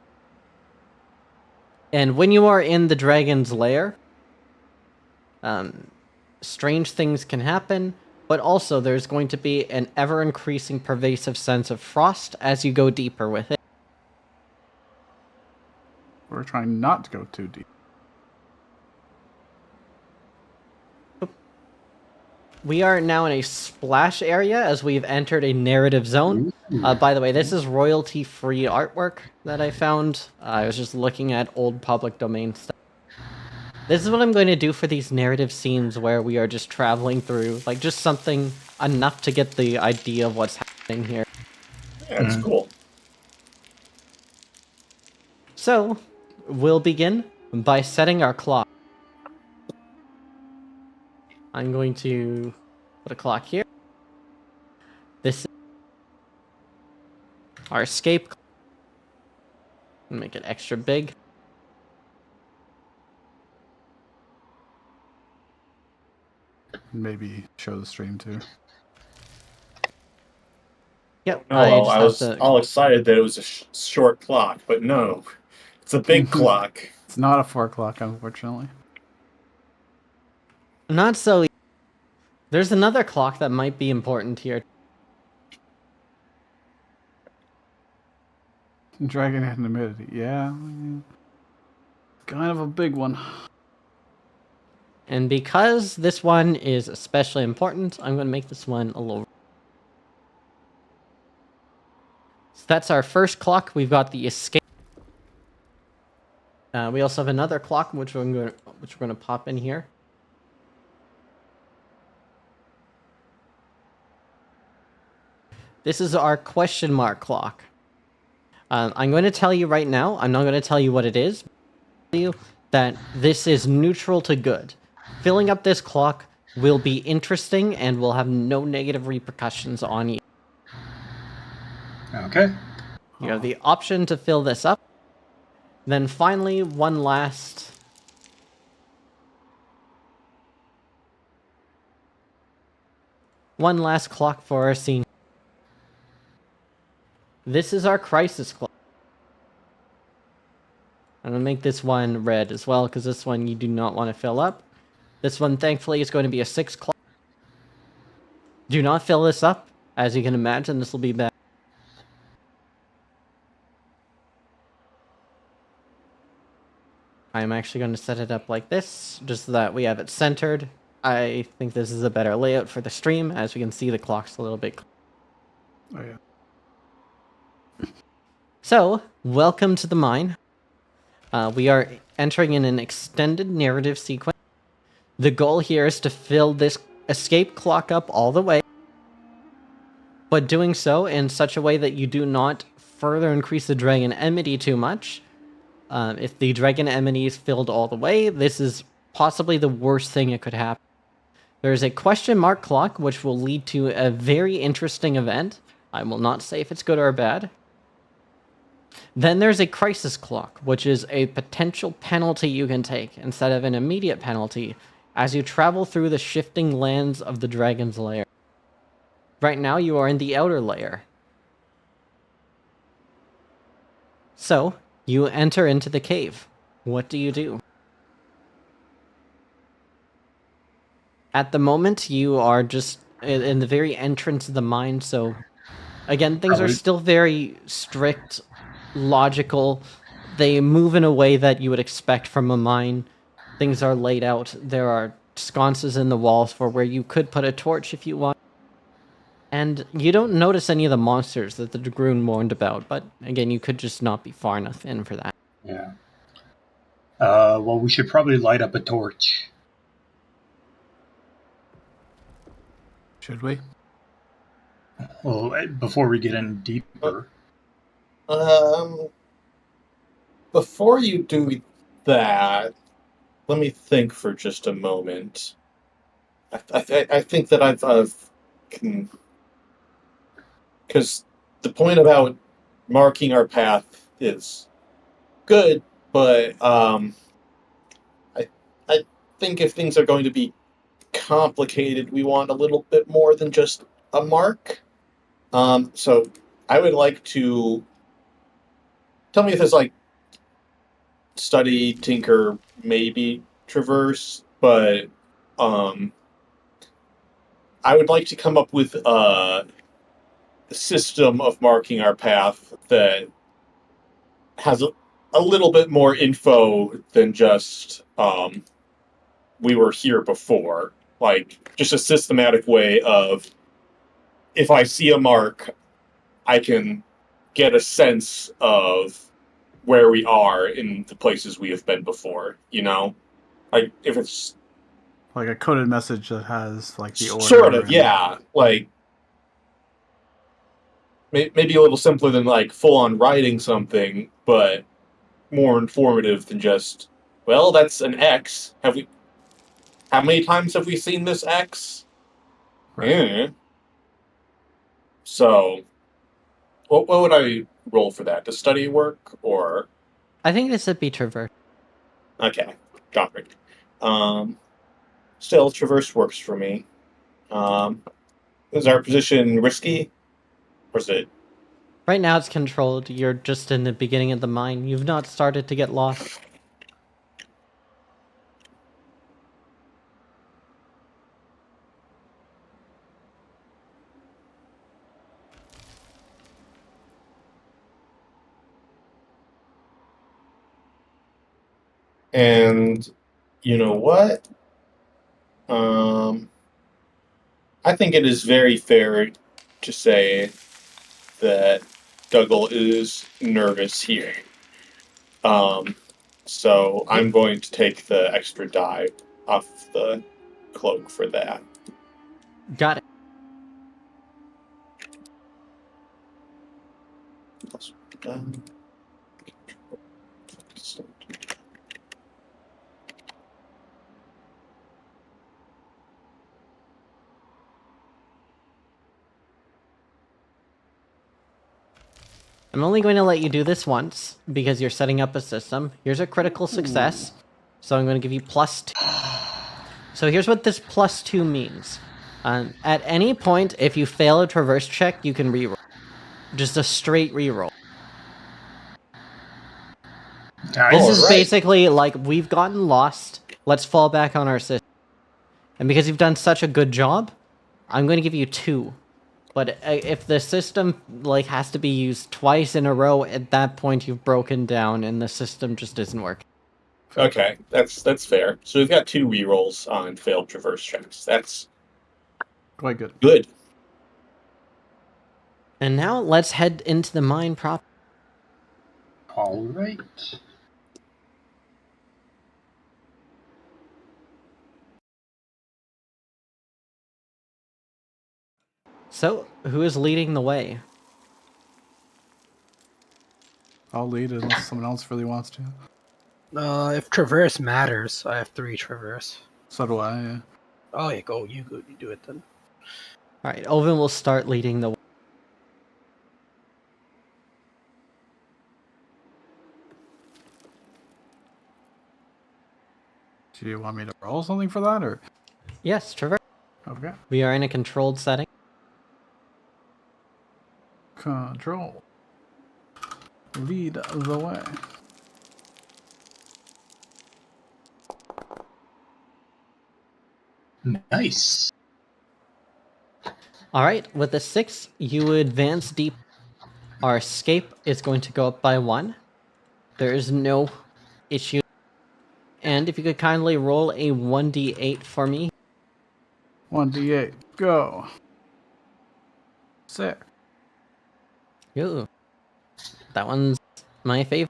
And when you are in the dragon's lair, strange things can happen, but also there's going to be an ever-increasing pervasive sense of frost as you go deeper with it. We're trying not to go too deep. We are now in a splash area as we've entered a narrative zone. By the way, this is royalty-free artwork that I found. I was just looking at old public domain stuff. This is what I'm going to do for these narrative scenes where we are just traveling through, like just something enough to get the idea of what's happening here. Yeah, it's cool. So, we'll begin by setting our clock. I'm going to put a clock here. This is our escape. Make it extra big. Maybe show the stream too. Yep. No, I just I have was to. all excited that it was a short clock, but no, it's a big clock. It's not a 4 o'clock, unfortunately. Not so. There's another clock that might be important here. Dragon anonymity, yeah. Kind of a big one. And because this one is especially important, I'm going to make this one a little. So that's our first clock. We've got the escape. We also have another clock, which we're going to pop in here. This is our question mark clock. I'm going to tell you right now. I'm not going to tell you what it is. I'll tell you that this is neutral to good. Filling up this clock will be interesting and will have no negative repercussions on you. Okay. You have the option to fill this up. Then finally, one last clock for our scene. This is our crisis clock. I'm going to make this one red as well, because this one you do not want to fill up. This one, thankfully, is going to be a 6 clock. Do not fill this up. As you can imagine, this will be bad. I'm actually going to set it up like this, just so that we have it centered. I think this is a better layout for the stream. As we can see, the clock's a little bit. Oh, yeah. So, welcome to the mine. We are entering in an extended narrative sequence. The goal here is to fill this escape clock up all the way, but doing so in such a way that you do not further increase the dragon enmity too much. If the dragon enmity is filled all the way, this is possibly the worst thing that could happen. There's a question mark clock, which will lead to a very interesting event. I will not say if it's good or bad. Then there's a crisis clock, which is a potential penalty you can take instead of an immediate penalty as you travel through the shifting lands of the dragon's lair. Right now you are in the outer layer. So, you enter into the cave. What do you do? At the moment, you are just in the very entrance of the mine, so again, things are still very strict, logical. They move in a way that you would expect from a mine. Things are laid out. There are sconces in the walls for where you could put a torch if you want. And you don't notice any of the monsters that the Dragoon warned about, but again, you could just not be far enough in for that. Yeah. Well, we should probably light up a torch. Should we? Well, before we get in deeper. Before you do that, let me think for just a moment. I think that I've because the point about marking our path is good, but I think if things are going to be complicated, we want a little bit more than just a mark. So I would like to tell me if there's like study, tinker, maybe traverse, but I would like to come up with a system of marking our path that has a little bit more info than just we were here before. Like, just a systematic way of, if I see a mark, I can get a sense of where we are in the places we have been before, you know? Like, if it's... Like a coded message that has, like, the order. Sort of, yeah. Like, maybe a little simpler than, like, full-on writing something, but more informative than just, well, that's an X. Have we... How many times have we seen this X? Right. Yeah. So, what would I roll for that? To study work or? I think this would be traverse. Okay, got it. Still, traverse works for me. Is our position risky, or is it? Right now it's controlled. You're just in the beginning of the mine. You've not started to get lost. And you know what? I think it is very fair to say that Dougal is nervous here. So I'm going to take the extra die off the cloak for that. Got it. I'm only going to let you do this once because you're setting up a system. Here's a critical success, so I'm going to give you +2. So here's what this +2 means. At any point, if you fail a traverse check, you can reroll. Just a straight reroll. This is Alright. basically like, we've gotten lost. Let's fall back on our system. And because you've done such a good job, I'm going to give you 2. But if the system has to be used twice in a row, at that point you've broken down and the system just isn't working. Okay, that's fair. So we've got 2 rerolls on failed traverse checks. That's Quite good. good. And now let's head into the mine proper. All right. So, who is leading the way? I'll lead unless someone else really wants to. If traverse matters, I have 3 traverse. So do I. Yeah. Oh, yeah, go. You do it then. All right, Oven will start leading the way. Do you want me to roll something for that, or Yes, traverse. okay? We are in a controlled setting. Control. Lead the way. Nice. All right, with the 6, you advance deep. Our escape is going to go up by 1. There is no issue. And if you could kindly roll a 1d8 for me. 1d8. Go. 6. Ooh, that one's my favorite.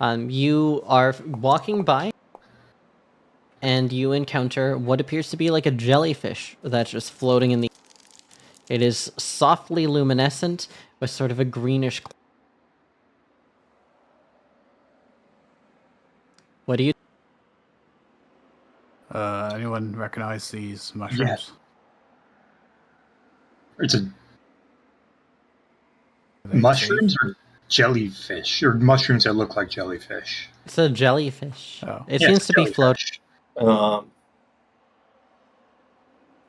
You are walking by, and you encounter what appears to be like a jellyfish that's just floating in the. It is softly luminescent with sort of a greenish. What do you? Anyone recognize these mushrooms? Yes. It's a Are they mushrooms safe? or jellyfish, or mushrooms that look like jellyfish. It's a jellyfish. Oh. It Yeah, seems it's to be floating. jellyfish.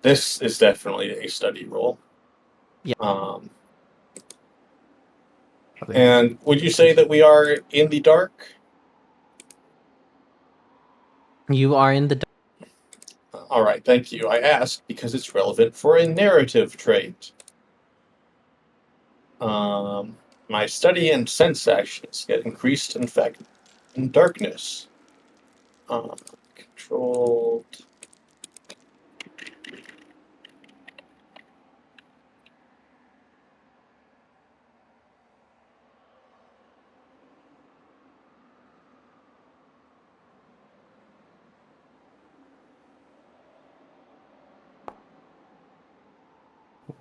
This is definitely a study roll. Yeah. Are they- And would you say that we are in the dark? You are in the. All right, thank you. I asked because it's relevant for a narrative trait. My study and sense actions get increased in fact in darkness. Controlled.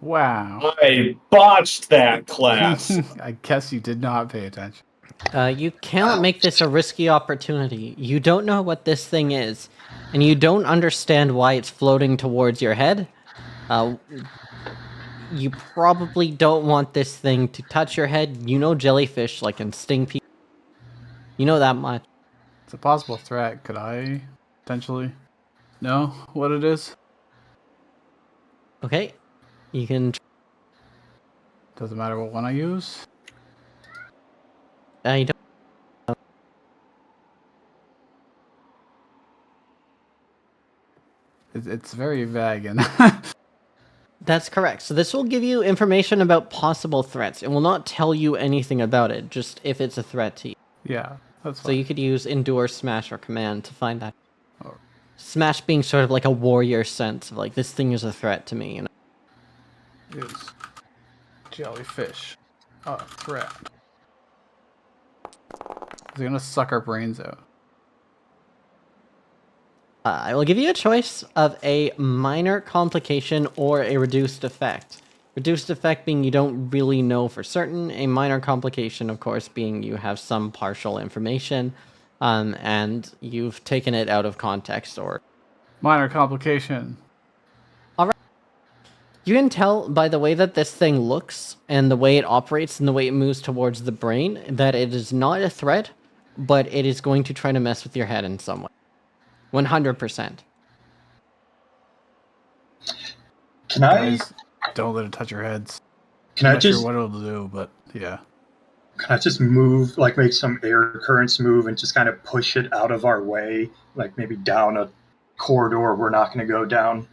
Wow. I botched that class. I guess you did not pay attention. You cannot make this a risky opportunity. You don't know what this thing is, and you don't understand why it's floating towards your head. You probably don't want this thing to touch your head. You know jellyfish can sting people. You know that much. It's a possible threat. Could I potentially know what it is? Okay, you can. Doesn't matter what one I use. You don't. It's very vague and That's correct. So this will give you information about possible threats. It will not tell you anything about it, just if it's a threat to you. yeah, that's So fine. you could use endure, smash, or command to find that. Oh. Smash being sort of like a warrior sense of this thing is a threat to me. Is jellyfish a threat? Is it gonna suck our brains out? I will give you a choice of a minor complication or a reduced effect. Reduced effect being you don't really know for certain. A minor complication, of course, being you have some partial information, and you've taken it out of context or. Minor complication. You can tell by the way that this thing looks and the way it operates and the way it moves towards the brain that it is not a threat, but it is going to try to mess with your head in some way. 100%. Can I? Guys, don't let it touch your heads. Can I'm I not sure just? what it'll do, but yeah. Can I just move, make some air currents move and just kind of push it out of our way, maybe down a corridor we're not going to go down?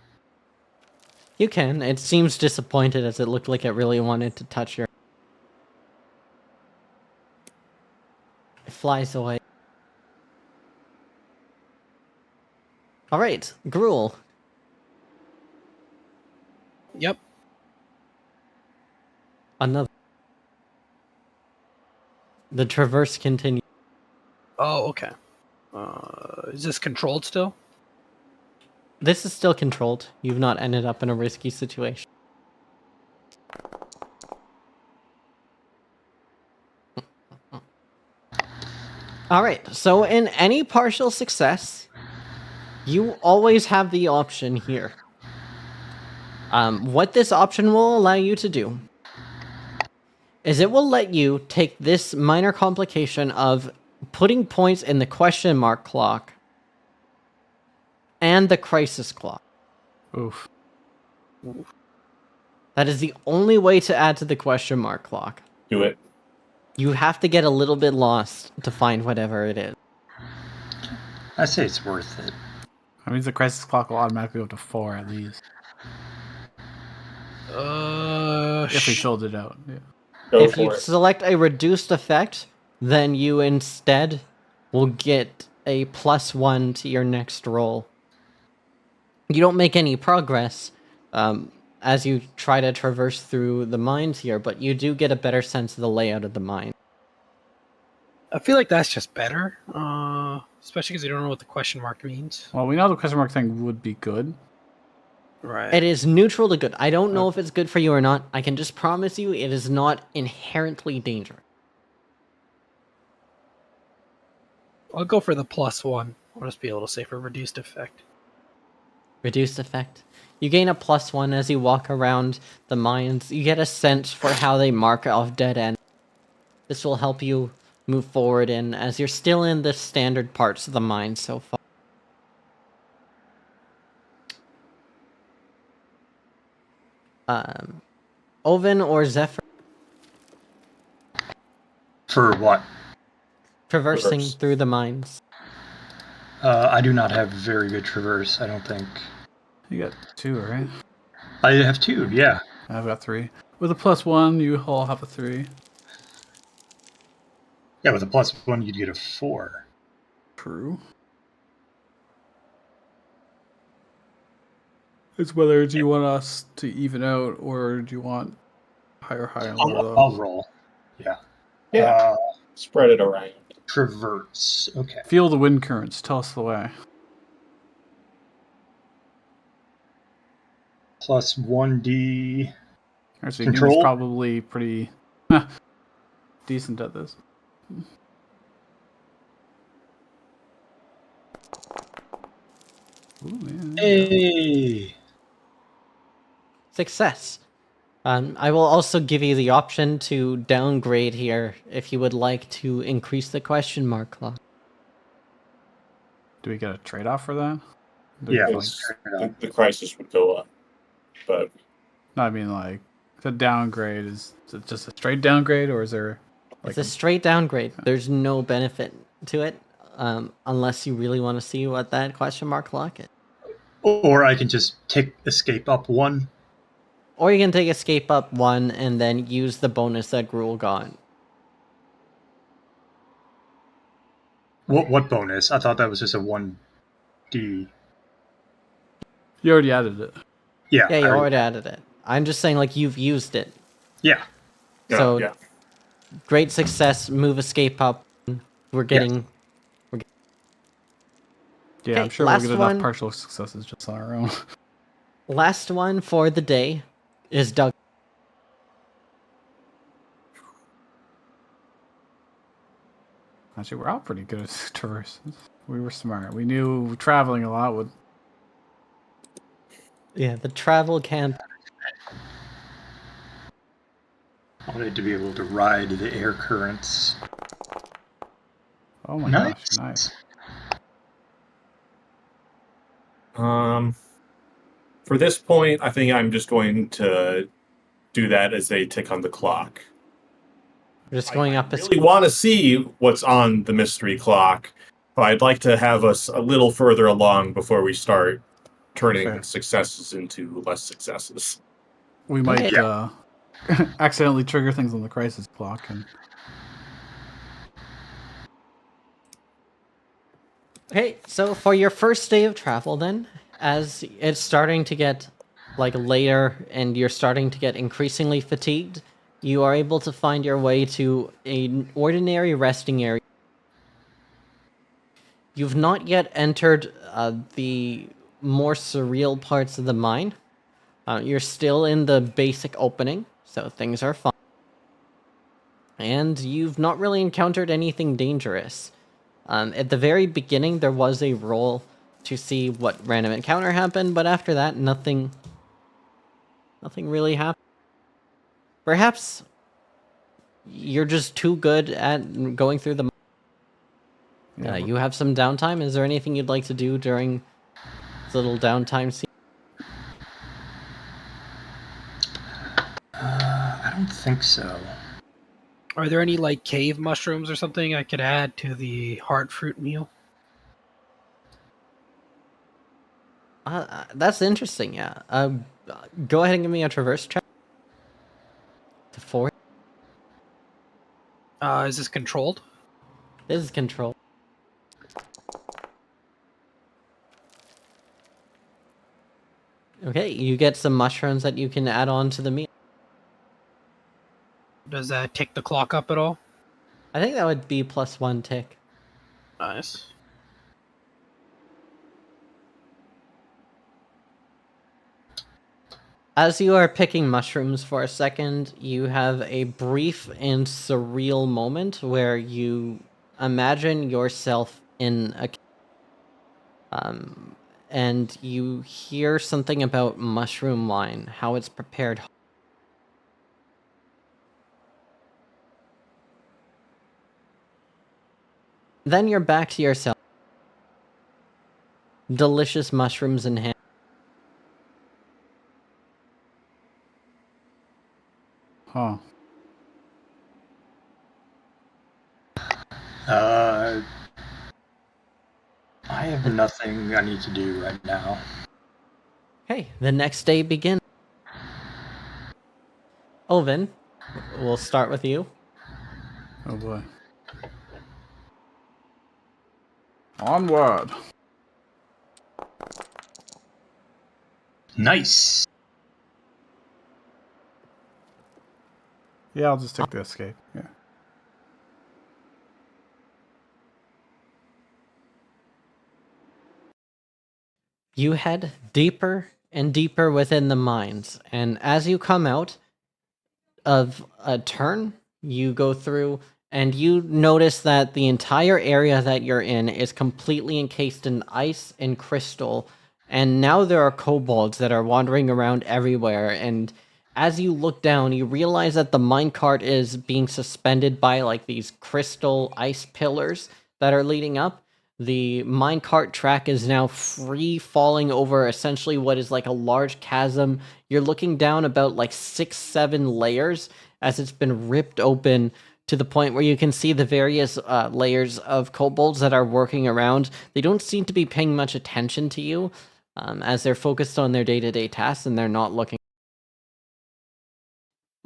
You can. It seems disappointed as it looked like it really wanted to touch your. It flies away. Alright, Gruel. Yep. Another. The traverse continues. Oh, okay. Is this controlled still? This is still controlled. You've not ended up in a risky situation. Alright, so in any partial success, you always have the option here. What this option will allow you to do is it will let you take this minor complication of putting points in the question mark clock and the crisis clock. Oof. That is the only way to add to the question mark clock. Do it. You have to get a little bit lost to find whatever it is. I say it's worth it. That means the crisis clock will automatically go to 4 at least. If we filled it out, yeah. Go If for you it. select a reduced effect, then you instead will get a +1 to your next roll. You don't make any progress as you try to traverse through the mines here, but you do get a better sense of the layout of the mine. I feel like that's just better, especially because you don't know what the question mark means. Well, we know the question mark thing would be good. Right. It is neutral to good. I don't know if it's good for you or not. I can just promise you it is not inherently dangerous. I'll go for the +1. I'll just be a little safer. Reduced effect. Reduced effect. You gain a +1 as you walk around the mines. You get a sense for how they mark off dead end. This will help you move forward as you're still in the standard parts of the mine so far. Oven or Zephyr? For what? Traversing Traverse. through the mines. I do not have very good traverse, I don't think. You got 2, right? I have 2, yeah. I've got 3. With a +1, you all have a 3. Yeah, with a +1, you'd get a 4. True. It's whether do you want us to even out or do you want higher high and lower low? I'll roll. Yeah. Yeah. Spread it around. Traverse. Okay. Feel the wind currents. Tell us the way. +1d. Actually, Control? Newman's probably pretty decent at this. Ooh, yeah. Hey! Success. I will also give you the option to downgrade here if you would like to increase the question mark clock. Do we get a trade-off for that? Do we Yeah, have to, let's turn it on. The crisis would go up, but no, I mean, like, the downgrade, is it just a straight downgrade, or is there, like, It's a straight downgrade. There's no benefit to it, unless you really want to see what that question mark clock is. Or I can just take escape up 1. Or you can take escape up 1 and then use the bonus that Gruul got. What bonus? I thought that was just a 1d. You already added it. Yeah. Yeah, you I already added it. I'm just saying, like, you've used it. Yeah. So, yeah. great success, move escape up. We're getting... Yeah, Okay, I'm sure we'll last get enough one. partial successes just on our own. Last one for the day is Doug. Actually, we're all pretty good at traverses. We were smart. We knew traveling a lot would... Yeah, the travel camp. I wanted to be able to ride the air currents. Oh my Nice. gosh, nice. For this point, I think I'm just going to do that as they tick on the clock. We're just going up I really want to see what's on the mystery clock, but I'd like to have us a little further along before we start turning Fair. successes into less successes. We might Okay. accidentally trigger things on the crisis clock. And Okay, so for your first day of travel then, as it's starting to get like later and you're starting to get increasingly fatigued, you are able to find your way to an ordinary resting area. You've not yet entered the more surreal parts of the mine. You're still in the basic opening, so things are fine. And you've not really encountered anything dangerous. At the very beginning, there was a roll to see what random encounter happened, but after that, nothing really happened. Perhaps you're just too good at going through the. yeah, You have some downtime. Is there anything you'd like to do during this little downtime scene? I don't think so. Are there any like cave mushrooms or something I could add to the heart fruit meal? That's interesting. Yeah. Go ahead and give me a traverse check. To 4. Is this controlled? This is control. Okay, you get some mushrooms that you can add on to the meal. Does that tick the clock up at all? I think that would be +1 tick. Nice. As you are picking mushrooms for a second, you have a brief and surreal moment where you imagine yourself in a and you hear something about mushroom wine, how it's prepared. Then you're back to yourself. Delicious mushrooms in hand. huh. I have nothing I need to do right now. Okay, the next day begins. Oven, we'll start with you. Oh boy. Onward. Nice. Yeah, I'll just take the escape. Yeah. You head deeper and deeper within the mines, and as you come out of a turn, you go through and you notice that the entire area that you're in is completely encased in ice and crystal, and now there are kobolds that are wandering around everywhere, and as you look down, you realize that the minecart is being suspended by like these crystal ice pillars that are leading up. The minecart track is now free falling over essentially what is like a large chasm. You're looking down about like 6-7 layers as it's been ripped open to the point where you can see the various layers of kobolds that are working around. They don't seem to be paying much attention to you as they're focused on their day-to-day tasks and they're not looking.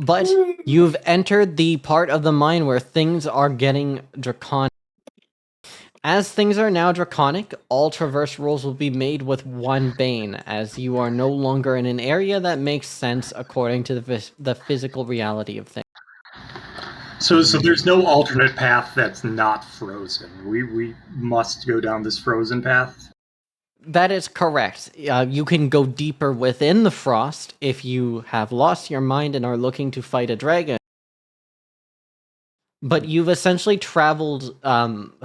But you've entered the part of the mine where things are getting draconic. As things are now draconic, all traverse rolls will be made with 1 bane, as you are no longer in an area that makes sense according to the physical reality of things. So there's no alternate path that's not frozen. We must go down this frozen path. That is correct. You can go deeper within the frost if you have lost your mind and are looking to fight a dragon. But you've essentially traveled,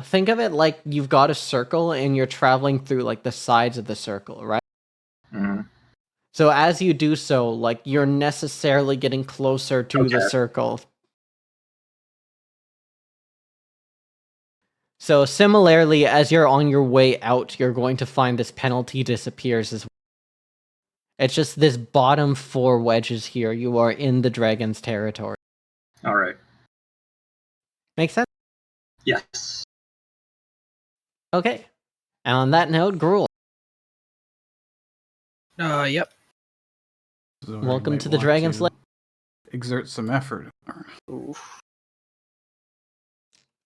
think of it like you've got a circle and you're traveling through like the sides of the circle, right? Mm-hmm. So as you do so, like you're necessarily getting closer to the circle. So similarly, as you're on your way out, you're going to find this penalty disappears as well. It's just this bottom 4 wedges here. You are in the dragon's territory. All right. Make sense? Yes. Okay. And on that note, Gruel, Yep. So I welcome might to the want Dragon's to Lair. Exert some effort. Oof.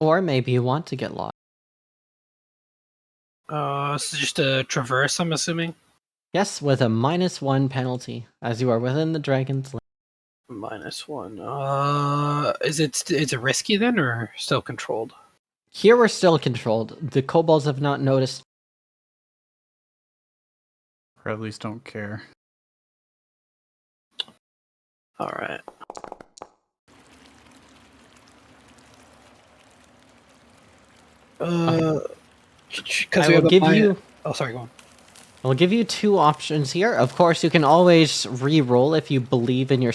Or maybe you want to get lost. So just a traverse, I'm assuming? Yes, with a -1 penalty, as you are within the Dragon's Lair. -1. Is it risky then, or still controlled? Here we're still controlled. The kobolds have not noticed. Or at least don't care. All right. Because I we will have give a you. Oh, sorry, go on. I'll give you 2 options here. Of course, you can always re-roll if you believe in your.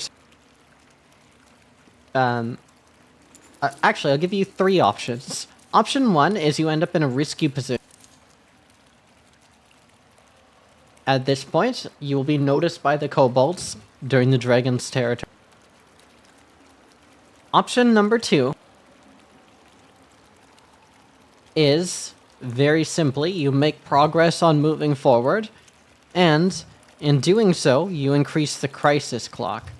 Actually, I'll give you 3 options. Option 1 is you end up in a risky position. At this point, you will be noticed by the kobolds during the dragon's territory. Option number 2 is, very simply, you make progress on moving forward, and in doing so, you increase the crisis clock.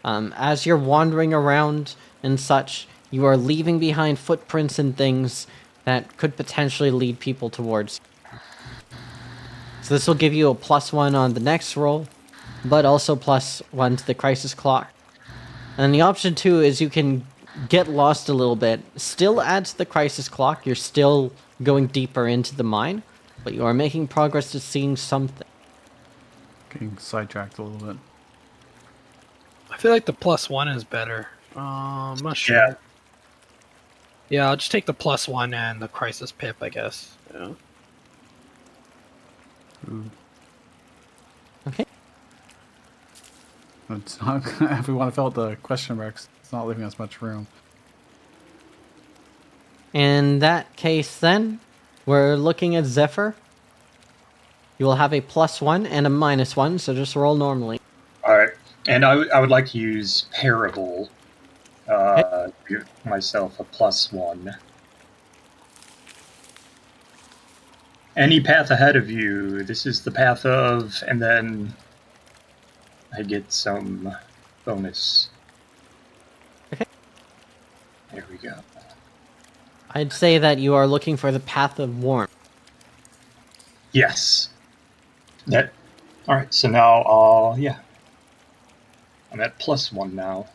As you're wandering around and such, you are leaving behind footprints and things that could potentially lead people towards you. So this will give you a +1 on the next roll, but also +1 to the crisis clock. And then the option 2 is you can get lost a little bit, still add to the crisis clock, you're still going deeper into the mine, but you are making progress to seeing something. Getting sidetracked a little bit. I feel like the +1 is better. I'm not sure. Yeah. Yeah, I'll just take the +1 and the crisis pip, I guess. Yeah. Ooh. Okay. It's not, if we want to fill out the question marks, it's not leaving us much room. In that case, then, we're looking at Zephyr. You will have a +1 and a -1, so just roll normally. All right. And I would like to use Parable. Give myself a +1. Any path ahead of you. This is the path of, and then I get some bonus. Okay. There we go. I'd say that you are looking for the path of warmth. Yes. That. All right. So now, yeah, I'm at +1 now.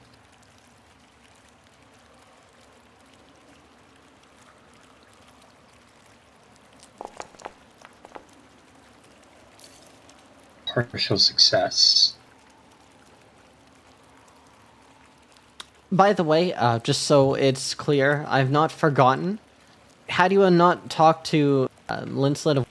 Partial success. By the way, just so it's clear, I've not forgotten. Had you not talked to Lancelot,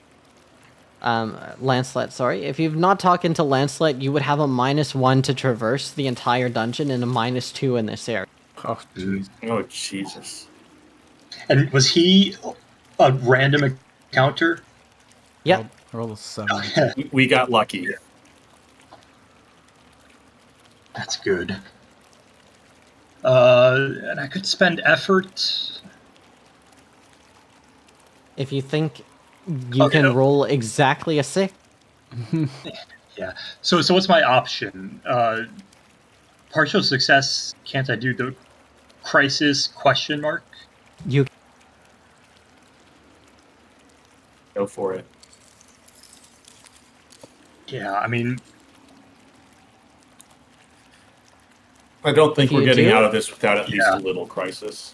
sorry. If you've not talked into Lancelot, you would have a -1 to traverse the entire dungeon and a -2 in this area. Oh, jeez. Oh, Jesus. And was he a random encounter? Yep. Roll a 7. We got lucky. That's good. And I could spend effort. If you think you Okay, can no. roll exactly a 6, Yeah. So what's my option? Partial success. Can't I do the crisis question mark? you Go for it. Yeah. I mean, I don't think If we're you getting do- out of this without at least Yeah. a little crisis.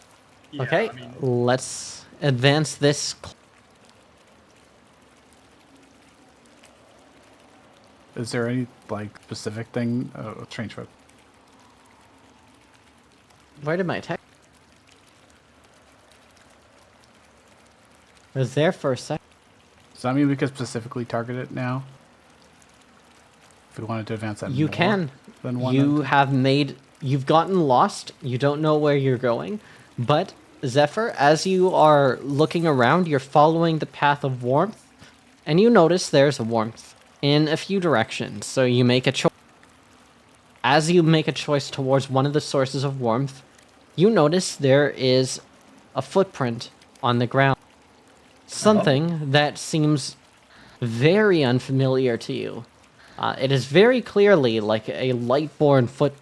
yeah, Okay, I mean, let's advance this. Is there any specific thing? Strange foot. Where did my text? It was there for a sec. Does that mean we could specifically target it now? If we wanted to advance that, You more can. than one. You've gotten lost. You don't know where you're going. But, Zephyr, as you are looking around, you're following the path of warmth. And you notice there's warmth in a few directions. So you make a choice. As you make a choice towards one of the sources of warmth, you notice there is a footprint on the ground. Something that seems very unfamiliar to you. It is very clearly like a light-born foot,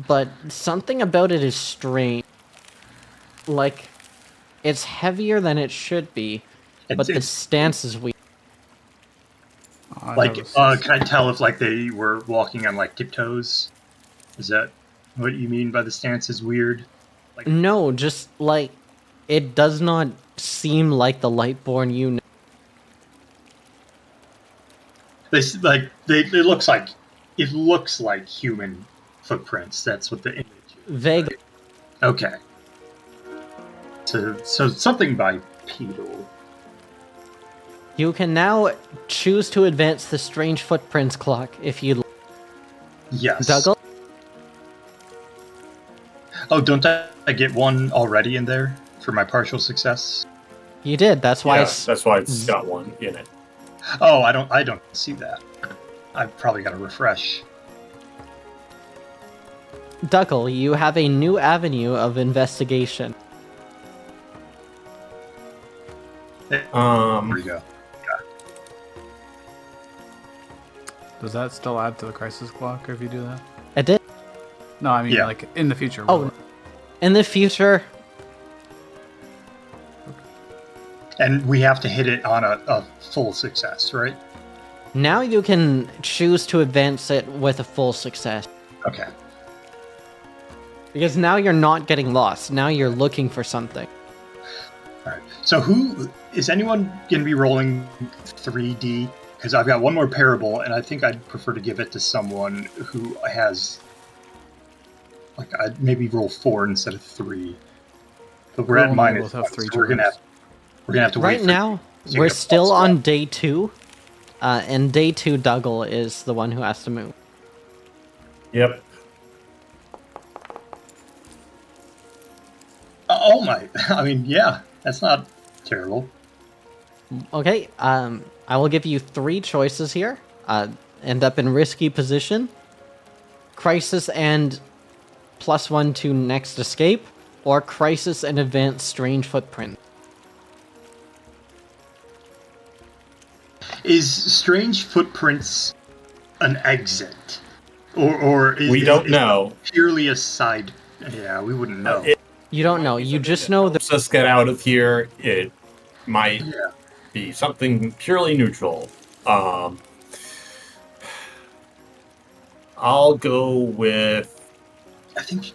but something about it is strange. Like, it's heavier than it should be, but the it's stance is weak. like, can I tell if they were walking on tiptoes? Is that what you mean by the stance is weird? No, just like it does not seem like the Lightborn you know. It looks like human footprints. That's what the image is. Vague. Right? Okay. So something bipedal. You can now choose to advance the strange footprints clock if you Yes. Dougal. Oh, don't I get one already in there for my partial success? You did. That's why. Yeah, that's why it's got one in it. Oh, I don't see that. I've probably got to refresh. Dougal, you have a new avenue of investigation. There we go. Does that still add to the crisis clock if you do that? It did. No, I mean Yeah. in the future. Oh, in the future, And we have to hit it on a full success, right? now you can choose to advance it with a full success. Okay. Because now you're not getting lost. Now you're looking for something. All right. So is anyone going to be rolling 3D? Because I've got one more parable, and I think I'd prefer to give it to someone who has, I'd maybe roll 4 instead of 3. But we're We'll at only minus both have 1, 3 so we're gonna have to wait. Right for now, to we're get a still plus on one. day 2. And day 2, Dougal is the one who has to move. Yep. Oh my! I mean, yeah, that's not terrible. Okay, I will give you 3 choices here. End up in risky position, crisis and +1 to next escape, or crisis and advance strange footprint. Is strange footprints an exit, or We don't know. Purely a side? Yeah, we wouldn't know. You don't know. You just know that Helps us get out of here. It might Yeah. be something purely neutral. I'll go with. I think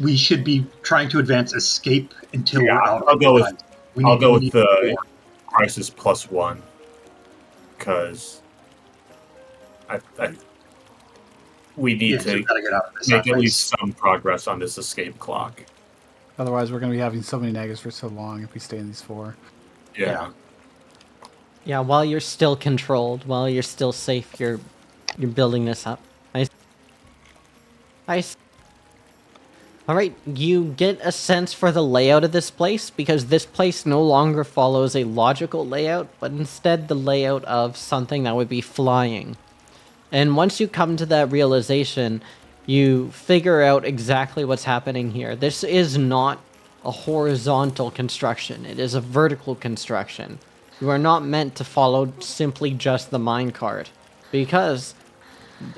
we should be trying to advance escape until Yeah, we're out. I'll go with- time. I'll go we with need the more. crisis +1 because we need so we to gotta get out of this. make at least some progress on this escape clock. Otherwise, we're going to be having so many negatives for so long if we stay in these 4. Yeah. Yeah, while you're still controlled, while you're still safe, you're building this up. Nice. All right, you get a sense for the layout of this place because this place no longer follows a logical layout, but instead the layout of something that would be flying. And once you come to that realization, you figure out exactly what's happening here. This is not a horizontal construction. It is a vertical construction. You are not meant to follow simply just the minecart. Because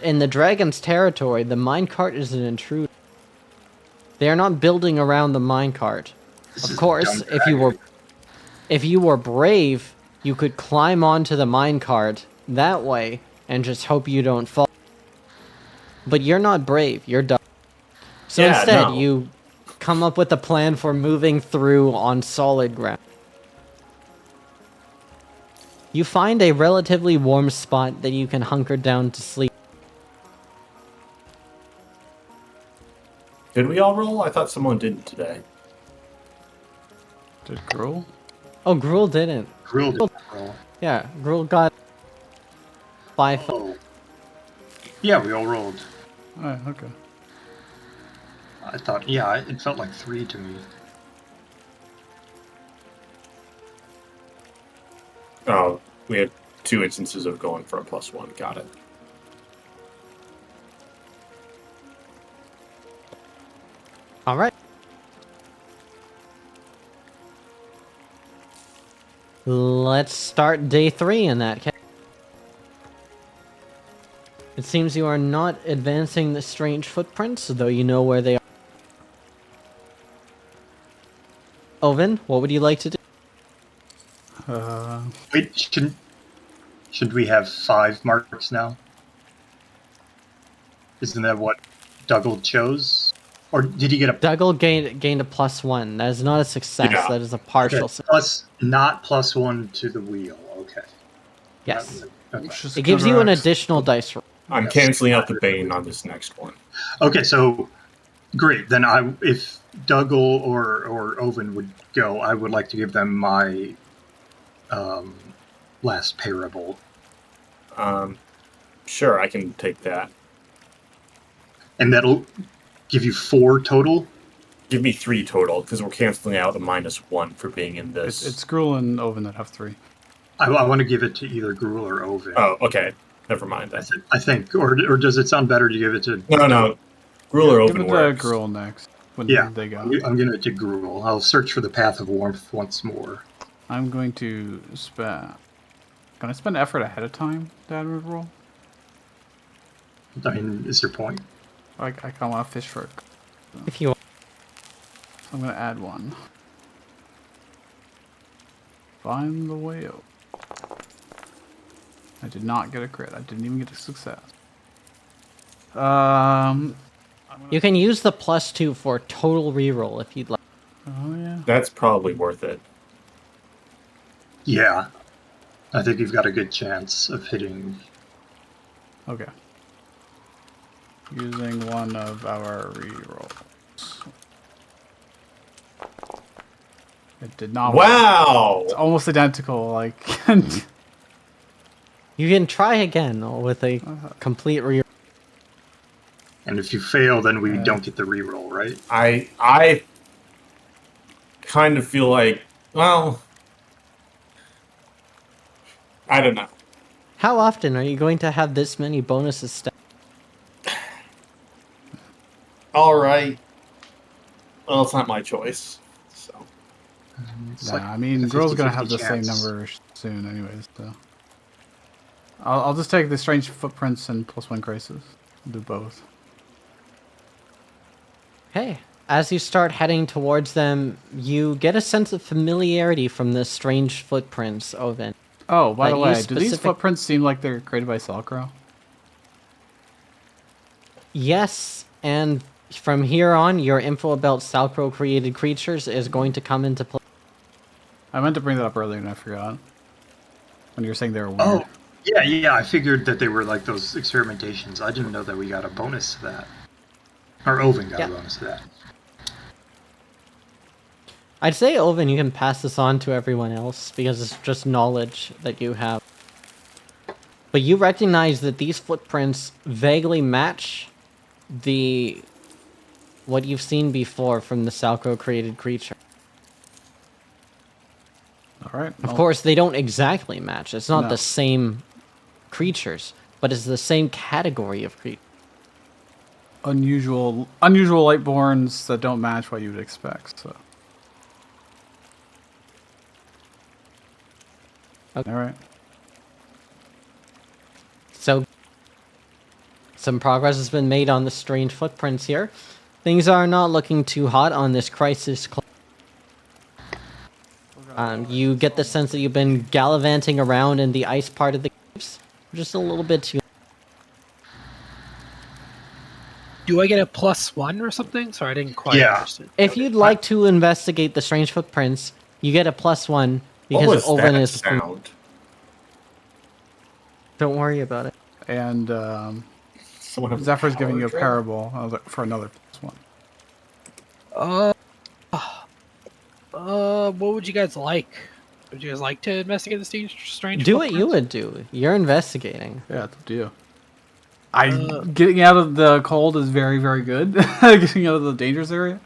in the dragon's territory, the minecart is an intruder. They are not building around the minecart. Of course, if you were brave, you could climb onto the minecart that way and just hope you don't fall. But you're not brave, you're dumb. So Yeah, instead, no. you come up with a plan for moving through on solid ground. You find a relatively warm spot that you can hunker down to sleep. Did we all roll? I thought someone didn't today. Did Gruel? Oh, Gruel didn't. Gruel didn't roll. Yeah, Gruel got 5. Oh. Yeah, we all rolled. Oh, okay. I thought, yeah, it felt like 3 to me. Oh, we had 2 instances of going for a +1. Got it. All right. Let's start day 3 in that case. It seems you are not advancing the strange footprints, though you know where they are. Oven, what would you like to do? Wait, should we have 5 marks now? Isn't that what Dougal chose? Or did he get a Dougal gained a +1. That is not a success. Yeah. That is a partial success. plus, not +1 to the wheel? Okay. Yes. Okay. Just It gives you an counteract- additional dice roll. I'm Yes. canceling out the Bane on this next one. Okay, so great. Then if Dougal or Oven would go, I would like to give them my last parable. Sure, I can take that. And that'll give you 4 total? Give me 3 total, because we're canceling out the -1 for being in this. It's Gruel and Oven that have 3. I want to give it to either Gruel or Oven. Oh, okay. Never mind. I think. Or does it sound better to give it to... No. Gruel or Give Open it to works. Gruel next. When Yeah, they go. I'm giving it to Gruel. I'll search for the path of warmth once more. I'm going to spend... Can I spend effort ahead of time to add a roll? I mean, is there point? I kind of want to fish for it. If you want. So I'm going to add 1. Find the whale. I did not get a crit. I didn't even get a success. You can use the +2 for total reroll if you'd like. Oh, yeah. That's probably worth it. Yeah. I think you've got a good chance of hitting... Okay. Using one of our rerolls. It did not work. Wow! It's almost identical, like... You can try again with a complete reroll. And if you fail, then we don't get the reroll, right? I kind of feel like, well, I don't know. How often are you going to have this many bonuses stacked? All right. Well, it's not my choice. So It's Nah, like I mean, a Girl's gonna 50-50 have the same chance. number soon anyways, so... I'll just take the strange footprints and +1 crisis. I'll do both. Okay. As you start heading towards them, you get a sense of familiarity from the strange footprints, Oven. Oh, by the That way, you do these specific- footprints seem like they're created by Salcro? Yes, and from here on, your info about Salcro created creatures is going to come into play. I meant to bring that up earlier and I forgot. When you were saying they were weird. Oh, Yeah, I figured that they were like those experimentations. I didn't know that we got a bonus to that. Or Oven got a bonus to that. I'd say, Oven, you can pass this on to everyone else because it's just knowledge that you have. But you recognize that these footprints vaguely match what you've seen before from the Salco created creature. All right. Of course, they don't exactly match. It's not No. the same creatures, but it's the same category of creature. Unusual lightborns that don't match what you would expect. So. Okay. All right. So, some progress has been made on the strange footprints here. Things are not looking too hot on this crisis. You get the sense that you've been gallivanting around in the ice part of the caves. Just a little bit too. Do I get a +1 or something? Sorry, I didn't quite Yeah. understand. If you'd like to investigate the strange footprints, you get a +1 because What was Oven that is. sound? Don't worry about it. And Someone have Zephyr's giving power you a drill? parable for another +1. What would you guys like? Would you guys like to investigate the strange Do what you footprints? would do. You're investigating. Yeah, it's up to you. Getting out of the cold is very, very good. Getting out of the dangerous area.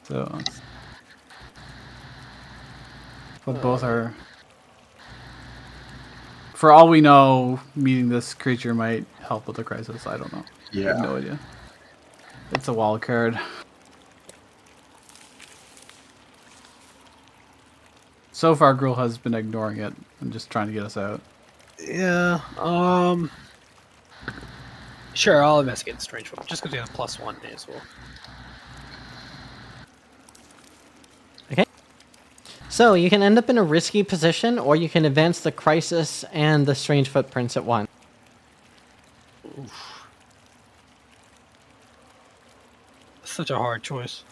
So, but both are. For all we know, meeting this creature might help with the crisis. I don't know. I have no idea. It's a wild card. So far, Gruul has been ignoring it and just trying to get us out. Yeah. Sure, I'll investigate the strange footprint just because we have a +1 day as well. Okay. So you can end up in a risky position, or you can advance the crisis and the strange footprints at once. Such a hard choice.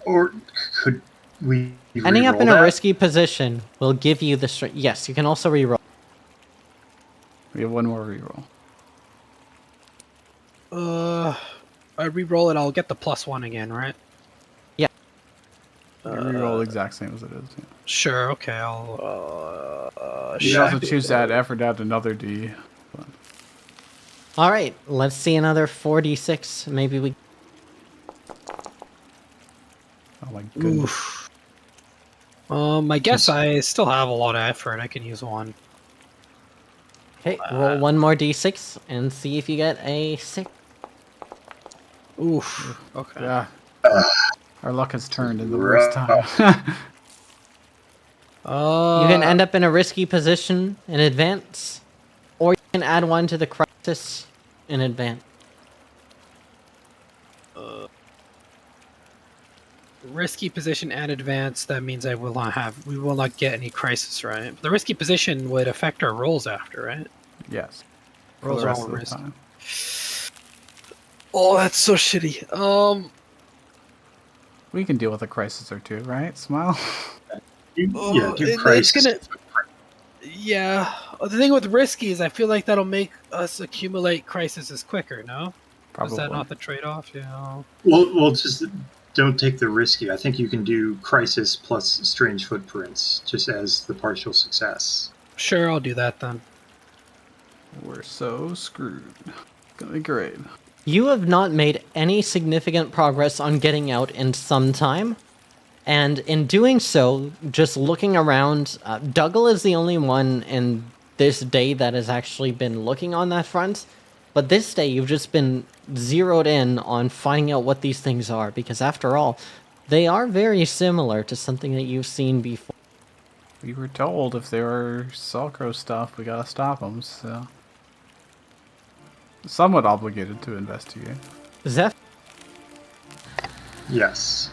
Or could we Ending up re-roll in that? a risky position will give you the Yes, you can also reroll. We have one more reroll. I re-roll it, I'll get the +1 again, right? Yeah. You reroll the exact same as it is. Yeah. Sure, okay, I'll, You can also choose to add F or add another D. All right, let's see another 4d6. Maybe we. Oh my goodness. Oof. I guess I still have a lot of effort. I can use one. Okay, roll one more d6 and see if you get a 6. Oof. Okay. Yeah. Our luck has turned in the worst time. You can end up in a risky position in advance, or you can add one to the crisis in advance. Risky position and advance. That means we will not get any crisis, right? The risky position would affect our rolls after, right? Yes. For Rolls the are rest all of the risk. time. Oh, that's so shitty. We can deal with a crisis or two, right? Smile. Do crisis. Yeah. The thing with risky is I feel like that'll make us accumulate crises quicker, no? Probably. Is that not the trade-off? Yeah. Well, just don't take the risky. I think you can do crisis plus strange footprints just as the partial success. Sure, I'll do that then. We're so screwed. Gonna be great. You have not made any significant progress on getting out in some time. And in doing so, just looking around, Dougal is the only one in this day that has actually been looking on that front. But this day, you've just been zeroed in on finding out what these things are. Because after all, they are very similar to something that you've seen before. We were told if they were Salcro stuff, we gotta stop them, so... Somewhat obligated to investigate. Zeph, Yes.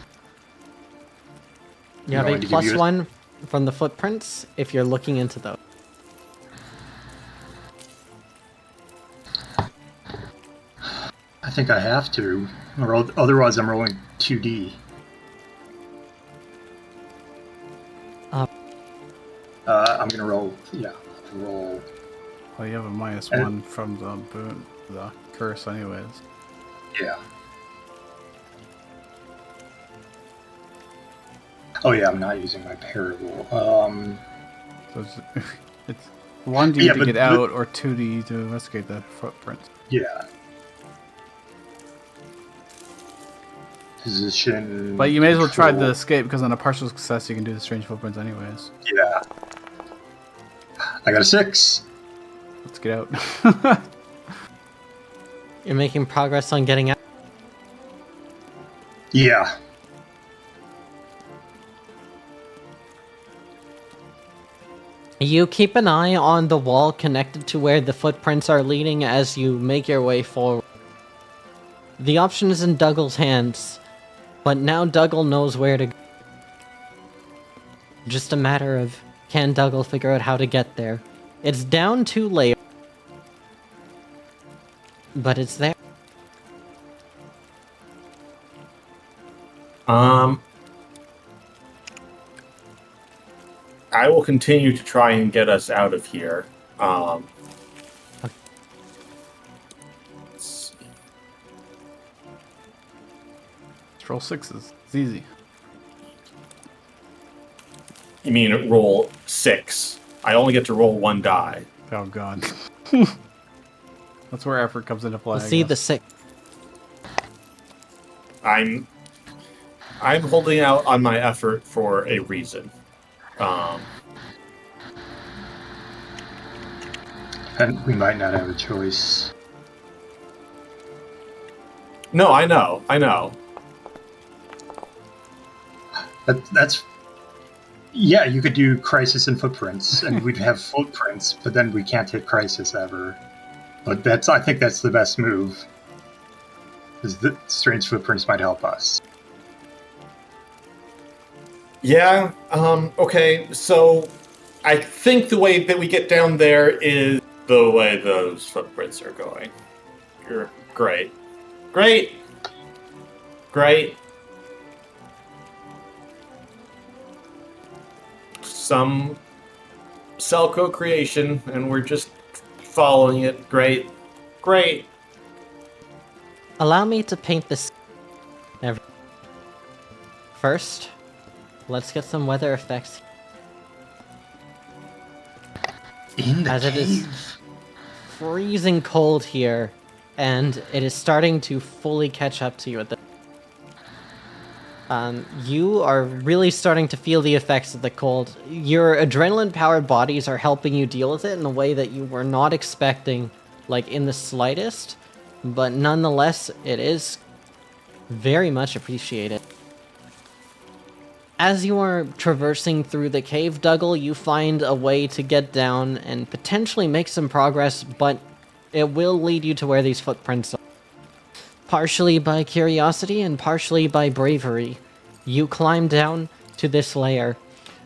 you have a going to give you +1 from the footprints if you're looking into those. I think I have to, or otherwise I'm rolling 2D. I'm gonna roll. Yeah, roll Well, you have a minus And- 1 from the boon, the curse, anyways. Yeah. Oh yeah, I'm not using my parable. So it's 1 to Yeah, to but get the- out, or 2 to investigate the footprints. Yeah. Position. But you may as well try control. the escape, because on a partial success you can do the strange footprints anyways. Yeah. I got a 6. Let's get out. You're making progress on getting out. Yeah. You keep an eye on the wall connected to where the footprints are leading as you make your way forward. The option is in Douglas' hands, but now Dougal knows where to go. Just a matter of, can Dougal figure out how to get there? It's down 2 layers, but it's there. I will continue to try and get us out of here. Let's see. Let's roll 6s. It's easy. You mean roll 6? I only get to roll 1 die. Oh god. That's where effort comes into play. We'll I see the guess. 6. I'm holding out on my effort for a reason. And we might not have a choice. No, I know. That's. Yeah, you could do Crisis and Footprints, and we'd have Footprints, but then we can't hit Crisis ever. But I think that's the best move. Because the Strange Footprints might help us. Yeah, okay, so I think the way that we get down there is the way those footprints are going. You're great. Great! Some cell co-creation, and we're just following it. Great. Allow me to paint this. First, let's get some weather effects. In the As cave? it is freezing cold here, and it is starting to fully catch up to you at the. You are really starting to feel the effects of the cold. Your adrenaline-powered bodies are helping you deal with it in a way that you were not expecting, like in the slightest. But nonetheless, it is very much appreciated. As you are traversing through the cave, Dougal, you find a way to get down and potentially make some progress, but it will lead you to where these footprints are. Partially by curiosity and partially by bravery, you climb down to this layer.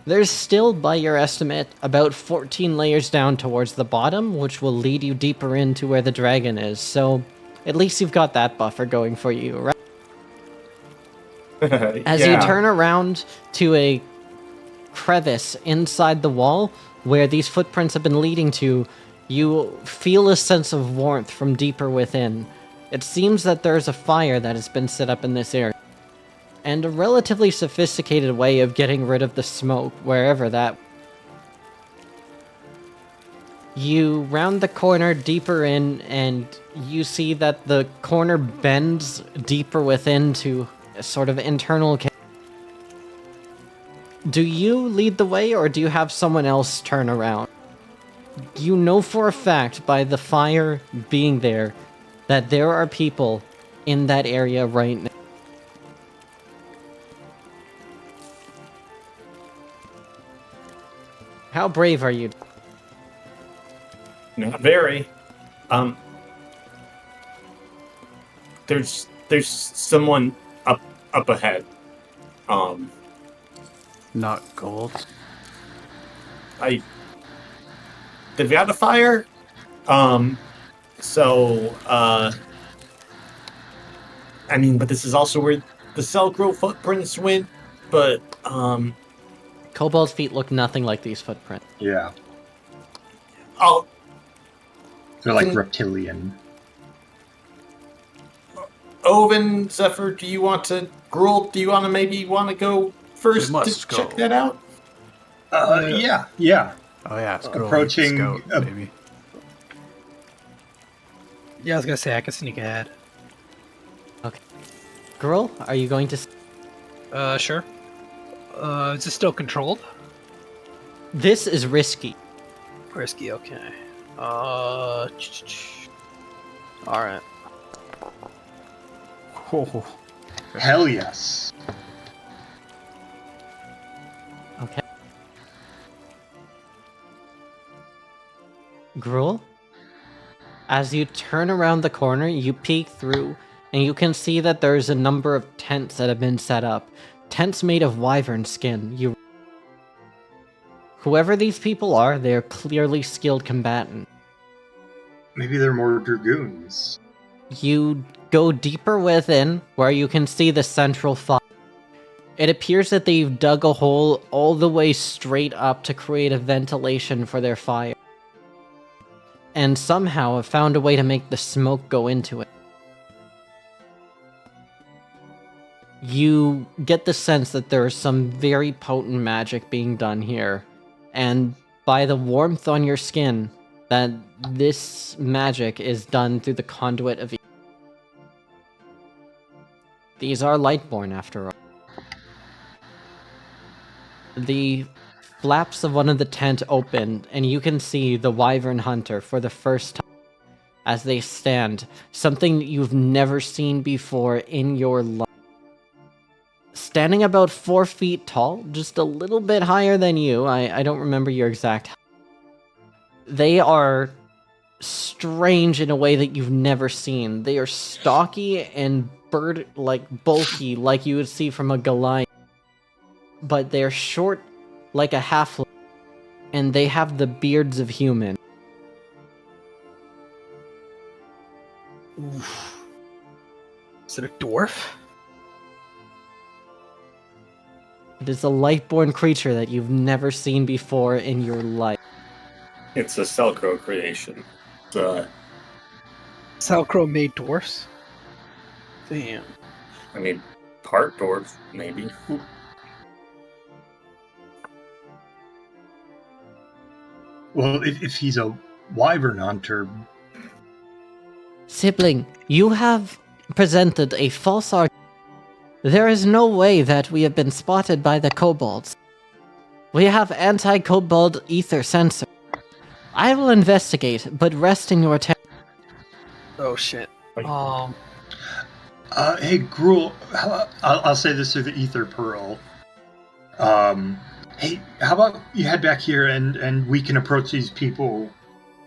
There's still, by your estimate, about 14 layers down towards the bottom, which will lead you deeper into where the dragon is, so at least you've got that buffer going for you, right? As you turn around to a crevice inside the wall where these footprints have been leading to, you feel a sense of warmth from deeper within. It seems that there's a fire that has been set up in this area, and a relatively sophisticated way of getting rid of the smoke wherever that. You round the corner deeper in, and you see that the corner bends deeper within to a sort of internal cave. Do you lead the way, or do you have someone else turn around? You know for a fact, by the fire being there, that there are people in that area right now. How brave are you? Not very. There's someone up ahead. Not gold. Did we have the fire? I mean, but this is also where the Selkrow footprints went, but, Kobold's feet look nothing like these footprints. Yeah. I'll They're like reptilian. Oven, Zephyr, do you want to... Gruel, do you want to maybe go first must to go. check that out? Yeah. Oh yeah, it's cool. Approaching Scout, a- maybe. Yeah, I was gonna say I could sneak ahead. Girl, are you going to... Sure. Is it still controlled? This is risky. Risky, okay. Alright. Oh, Hell yes. Okay. Gruel, as you turn around the corner, you peek through, and you can see that there's a number of tents that have been set up. Tents made of wyvern skin. Whoever these people are, they are clearly skilled combatants. Maybe they're more dragoons. You go deeper within, where you can see the central fire. It appears that they've dug a hole all the way straight up to create a ventilation for their fire. And somehow have found a way to make the smoke go into it. You get the sense that there is some very potent magic being done here, and by the warmth on your skin, that this magic is done through the conduit of... These are Lightborn, after all. The flaps of one of the tent open, and you can see the Wyvern Hunter for the first time as they stand, something that you've never seen before in your life. Standing about 4 feet tall, just a little bit higher than you, I don't remember your exact height. They are strange in a way that you've never seen. They are stocky and bulky, like you would see from a Goliath. But they're short like a halfling, and they have the beards of human. Oof. Is it a dwarf? It is a lightborn creature that you've never seen before in your life. It's a Selkrow creation. Salcrow made dwarfs? Damn. I mean, part dwarf, maybe. Well, if he's a wyvern hunter, Sibling, you have presented a false argument. There is no way that we have been spotted by the kobolds. We have anti-kobold ether sensor. I will investigate, but rest in your tent. Oh shit. hey Gruel, I'll say this through the ether pearl. Hey, how about you head back here and we can approach these people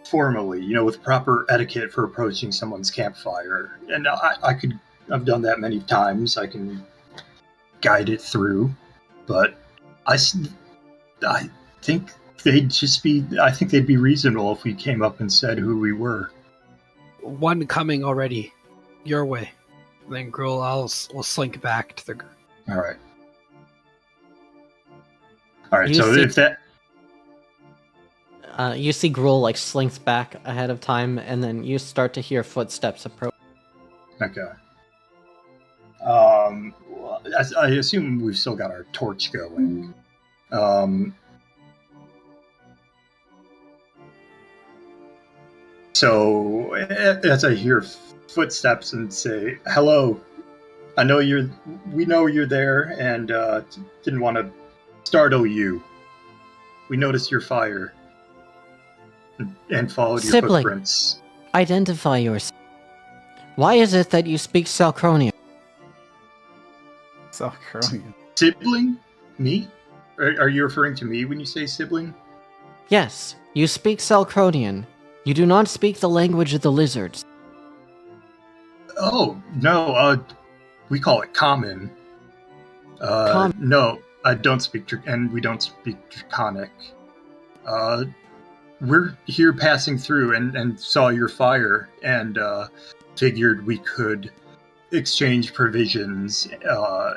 formally, with proper etiquette for approaching someone's campfire. And I've done that many times. I can guide it through, but I think they'd be reasonable if we came up and said who we were. One coming already. Your way. Then Gruel, we'll slink back to the... All right. You So see- if that... You see Gruel slinks back ahead of time, and then you start to hear footsteps approach. Okay. Well, I assume we've still got our torch going. So as I hear footsteps and say, "Hello, we know you're there, and didn't want to startle you. We noticed your fire and followed your Sibling. footprints." Identify yourself. Why is it that you speak Salcronian? South Carolina. Sibling? Me? Are you referring to me when you say sibling? Yes, you speak Salcronian. You do not speak the language of the lizards. Oh, no, we call it common. No, I don't speak, and we don't speak Draconic. We're here passing through and saw your fire and figured we could exchange provisions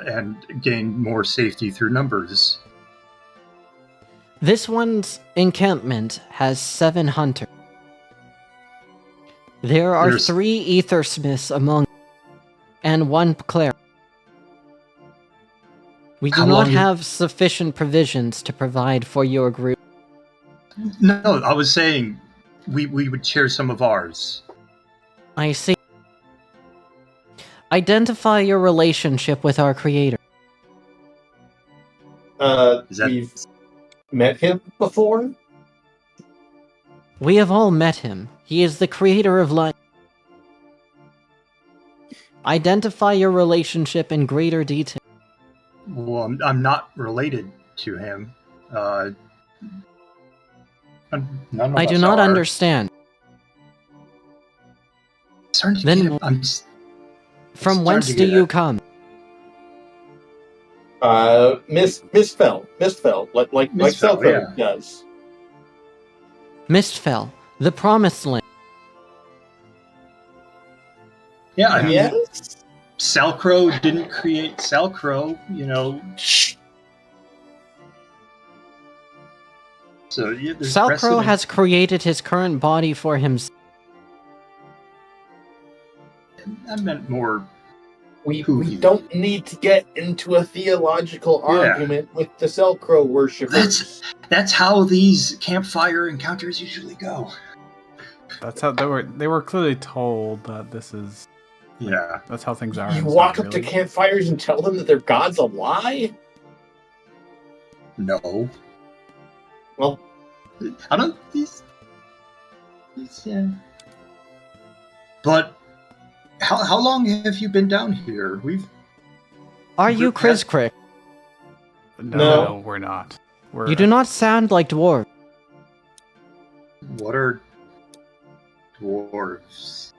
and gain more safety through numbers. This one's encampment has 7 hunters. There are There's- 3 ether smiths among and 1 cleric. We do How not long you- have sufficient provisions to provide for your group. No, I was saying we would share some of ours. I see. Identify your relationship with our creator. Is that We've met him before. We have all met him. He is the creator of life. Identify your relationship in greater detail. well? I'm not related to him. None of I do us not are. understand. Starting to Then get- I'm s- From starting whence to do get you it. come? Mistfell, like Mistfell, Selkirk yeah. does. Mistfell, the promised land. Yeah, I mean, Yes. Salcrow didn't create Salcrow, you know. So yeah, there's Salcrow precedent. has created his current body for himself. I meant more. We Who you- don't need to get into a theological Yeah. argument with the Selkrow worshippers. That's how these campfire encounters usually go. That's how they were clearly told that this is. Yeah. That's how things are. You It's walk not up to really. campfires and tell them that their god's a lie? No. Well, I don't. These. Yeah. But how long have you been down here? Are you Chris Crick? No. We're not. We're, You do not sound like dwarf. What are dwarves?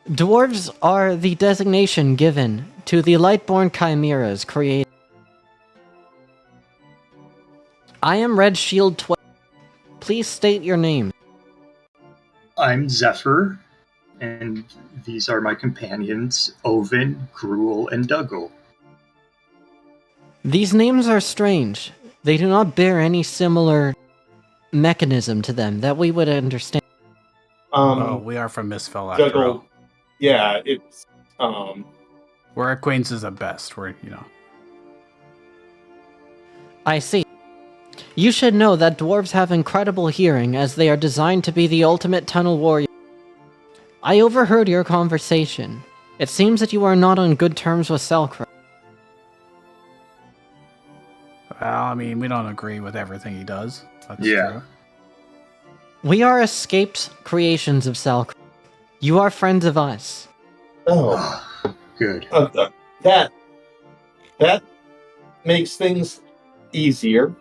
Dwarves are the designation given to the Lightborn chimeras created. I am Red Shield 12. Please state your name. I'm Zephyr, and these are my companions, Oven, Gruel, and Dougal. These names are strange. They do not bear any similar mechanism to them that we would understand. we are from Mistfell after Dougal, all. yeah, it's We're acquaintances at best. We're I see. You should know that dwarves have incredible hearing as they are designed to be the ultimate tunnel warrior. I overheard your conversation. It seems that you are not on good terms with Selkrow. Well, I mean, we don't agree with everything he does. That's Yeah. true. We are escaped creations of Selkrow. You are friends of us. Good. That makes things easier.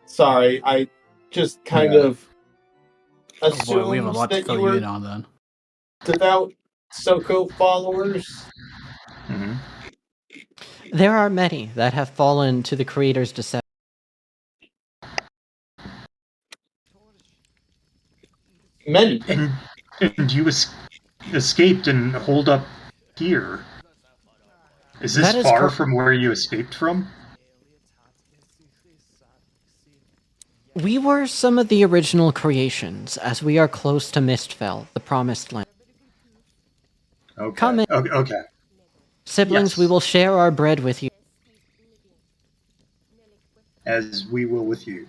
Sorry, I just kind Yeah. of Oh assumed boy, we have a lot to that fill you you were in on then. devout Soko followers. Hmm. There are many that have fallen to the Creator's deception. Many. And you escaped and hold up here. Is this That is far cor- from where you escaped from? We were some of the original creations, as we are close to Mistfell, the Promised Land. Okay. Come in. Okay. Siblings, Yes. we will share our bread with you. As we will with you.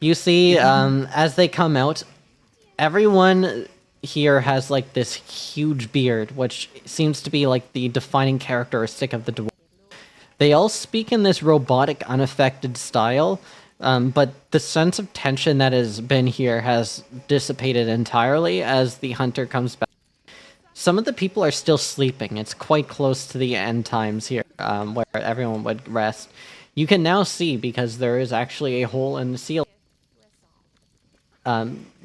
You see, as they come out, everyone here has like this huge beard, which seems to be like the defining characteristic of the dwarf. They all speak in this robotic, unaffected style, but the sense of tension that has been here has dissipated entirely as the hunter comes back. Some of the people are still sleeping. It's quite close to the end times here, where everyone would rest. You can now see because there is actually a hole in the ceiling.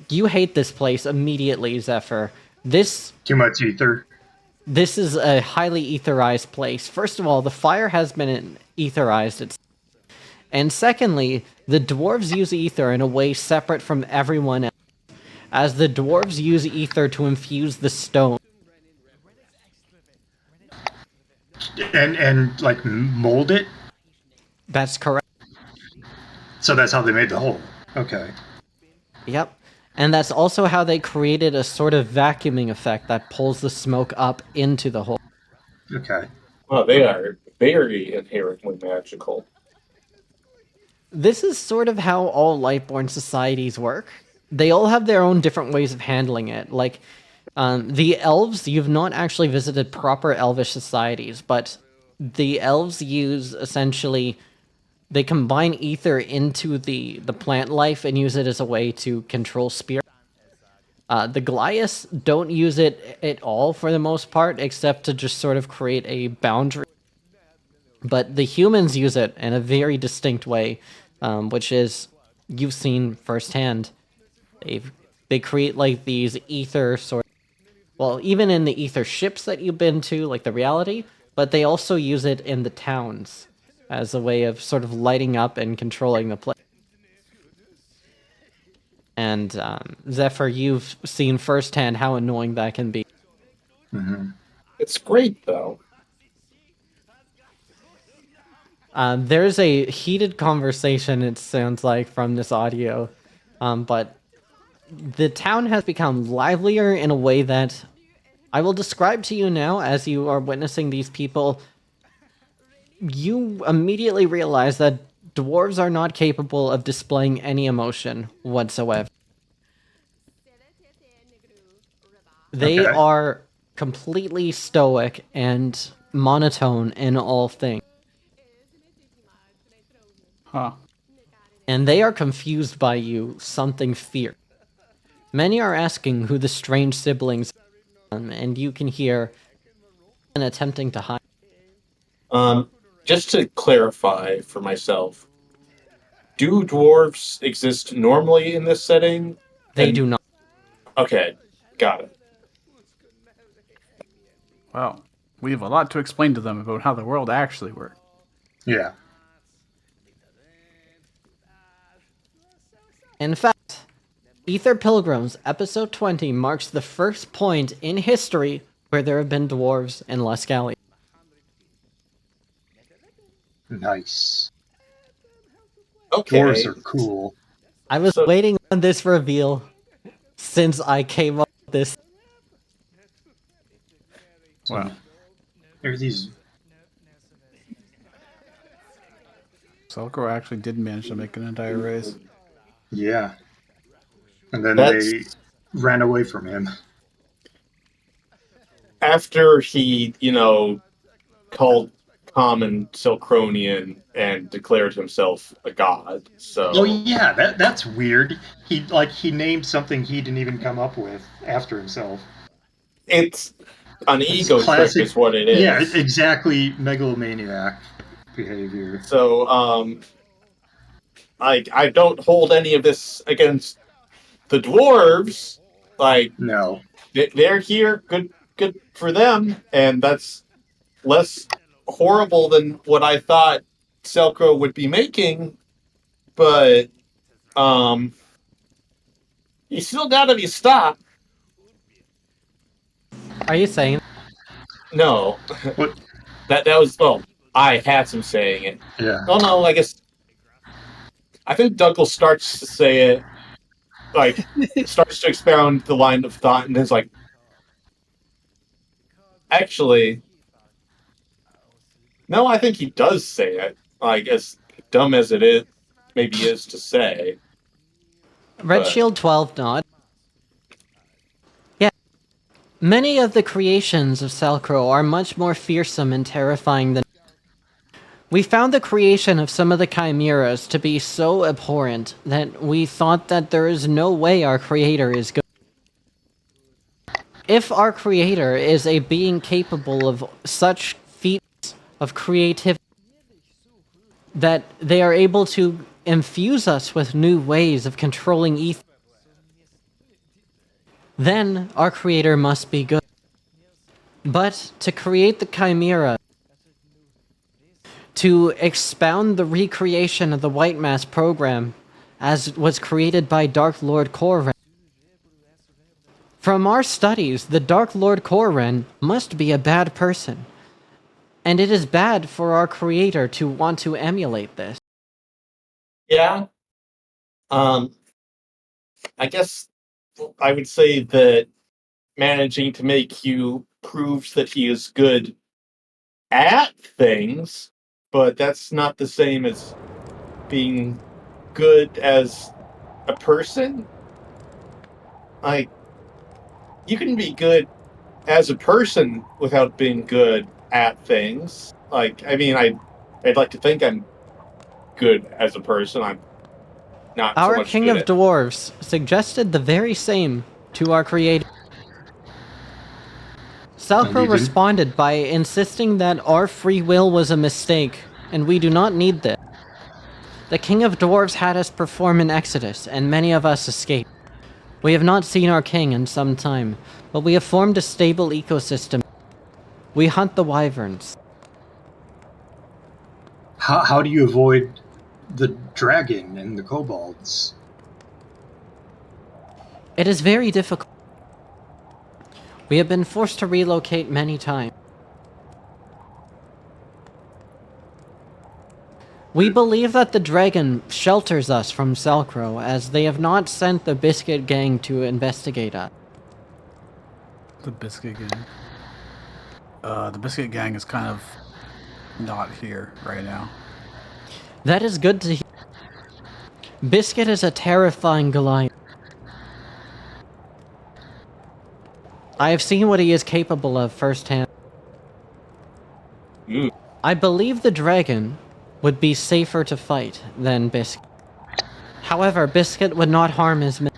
You hate this place immediately, Zephyr. Too much ether. This is a highly etherized place. First of all, the fire has been etherized. And secondly, the dwarves use ether in a way separate from everyone else, as the dwarves use ether to infuse the stone. And like mold it? That's correct. So that's how they made the hole. Okay. Yep. And that's also how they created a sort of vacuuming effect that pulls the smoke up into the hole. Okay. Well, they are very inherently magical. This is sort of how all Lightborn societies work. They all have their own different ways of handling it. Like, the elves, you've not actually visited proper elvish societies, but the elves use essentially they combine ether into the plant life and use it as a way to control spirit. The Goliaths don't use it at all for the most part, except to just sort of create a boundary. But the humans use it in a very distinct way, which is you've seen firsthand. They create like these ether sort. Well, even in the ether ships that you've been to, like the reality, but they also use it in the towns as a way of sort of lighting up and controlling the place. And Zephyr, you've seen firsthand how annoying that can be. It's great, though. There's a heated conversation, it sounds like, from this audio, but the town has become livelier in a way that I will describe to you now as you are witnessing these people. You immediately realize that dwarves are not capable of displaying any emotion whatsoever. They Okay. are completely stoic and monotone in all things. Huh. And they are confused by you, something fierce. Many are asking who the strange siblings are, and you can hear and attempting to hide. Just to clarify for myself, do dwarves exist normally in this setting? They do not. Okay, got it. Well, we have a lot to explain to them about how the world actually works. Yeah. In fact, Aether Pilgrims episode 20 marks the first point in history where there have been dwarves in Luskalia. Nice. Okay. Dwarves are cool. I was So- waiting on this reveal since I came up with this. Wow. There are these. Selkro actually did manage to make an entire race. Yeah. And then That's they ran away from him. after he, called common Silkronian and declared himself a god. So Oh yeah, that's weird. He named something he didn't even come up with after himself. it's an That's ego trip classic. is what it is. Yeah, exactly. Megalomaniac behavior. So I don't hold any of this against the dwarves. Like No. they're here, good for them, and that's less horrible than what I thought Selkro would be making. But you still gotta be stopped. Are you saying? No, What? that was I had some saying it. Yeah. Oh no, I guess I think Dunkel starts to say it, like starts to expound the line of thought, and is like, actually, no, I think he does say it. Like as dumb as it is, maybe is to say. Red But- Shield 12 nod. Yeah. Many of the creations of Selkro are much more fearsome and terrifying than. We found the creation of some of the chimeras to be so abhorrent that we thought that there is no way our creator is good. If our creator is a being capable of such feats of creativity that they are able to infuse us with new ways of controlling ether, then our creator must be good. But to create the chimera, to expound the recreation of the White Mass program as was created by Dark Lord Korren, from our studies, the Dark Lord Korren must be a bad person. And it is bad for our creator to want to emulate this. Yeah. I guess I would say that managing to make you proves that he is good at things, but that's not the same as being good as a person. Like, you can be good as a person without being good at things. Like, I mean, I'd like to think I'm good as a person. I'm not so Our much king good of at. dwarves suggested the very same to our creator. And you Salcro didn't? responded by insisting that our free will was a mistake, and we do not need this. The king of dwarves had us perform an exodus, and many of us escaped. We have not seen our king in some time, but we have formed a stable ecosystem. We hunt the wyverns. How do you avoid the dragon and the kobolds? It is very difficult. We have been forced to relocate many times. We believe that the dragon shelters us from Salcro, as they have not sent the Biscuit Gang to investigate us. The Biscuit Gang. The Biscuit Gang is kind of not here right now. That is good to hear. Biscuit is a terrifying Goliath. I have seen what he is capable of firsthand. I believe the dragon would be safer to fight than Biscuit. However, Biscuit would not harm his men.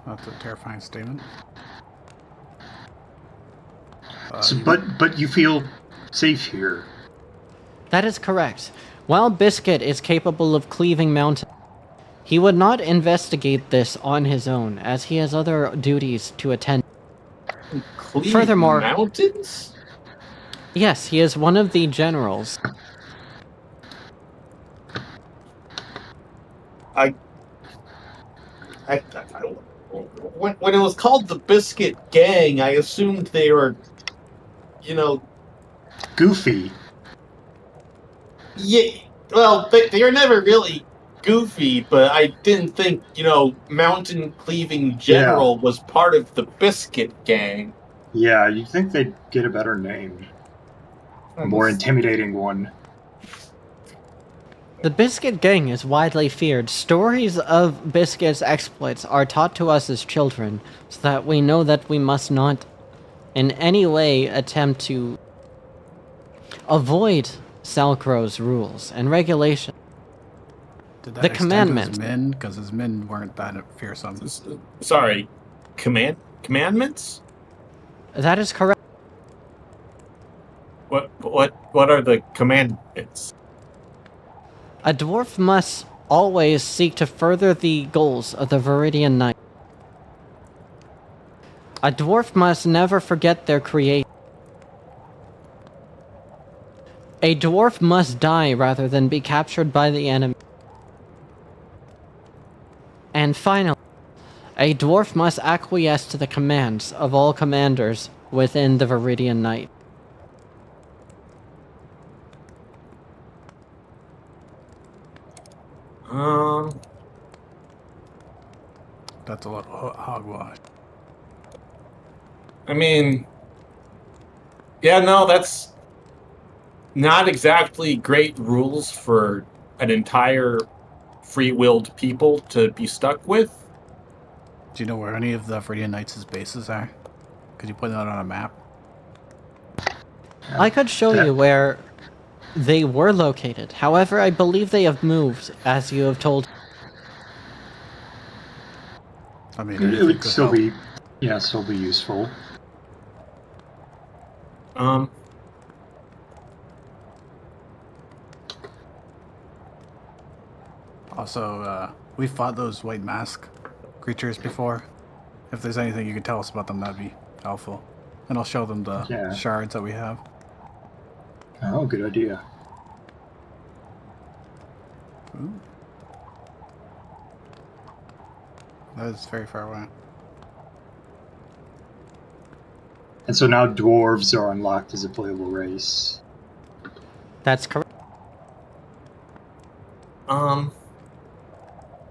That's a terrifying statement. But you feel safe here. That is correct. While Biscuit is capable of cleaving mountains, he would not investigate this on his own, as he has other duties to attend. Furthermore, mountains? Yes, he is one of the generals. When it was called the Biscuit Gang, I assumed they were, Goofy. yeah. Well, they were never really goofy, but I didn't think, Mountain Cleaving General was part of the Biscuit Gang. Yeah, you'd think they'd get a better name. A more intimidating one. The Biscuit Gang is widely feared. Stories of Biscuit's exploits are taught to us as children, so that we know that we must not in any way attempt to avoid Salcro's rules and regulations. Did that The extend commandment. to his men? Because his men weren't that fearsome. Sorry, commandments? That is correct. What are the commandments? A dwarf must always seek to further the goals of the Viridian Knight. A dwarf must never forget their creation. A dwarf must die rather than be captured by the enemy. And finally, a dwarf must acquiesce to the commands of all commanders within the Viridian Knight. That's a lot of hogwash. I mean, yeah, no, that's not exactly great rules for an entire free-willed people to be stuck with. Do you know where any of the Viridian Knights' bases are? Could you put that on a map? I could show you where they were located. However, I believe they have moved, as you have told. I mean, It would still be useful. Also, we fought those white mask creatures before. If there's anything you could tell us about them, that'd be helpful. And I'll show them the shards that we have. Oh, good idea. Ooh. That is very far away. And so now dwarves are unlocked as a playable race. That's correct.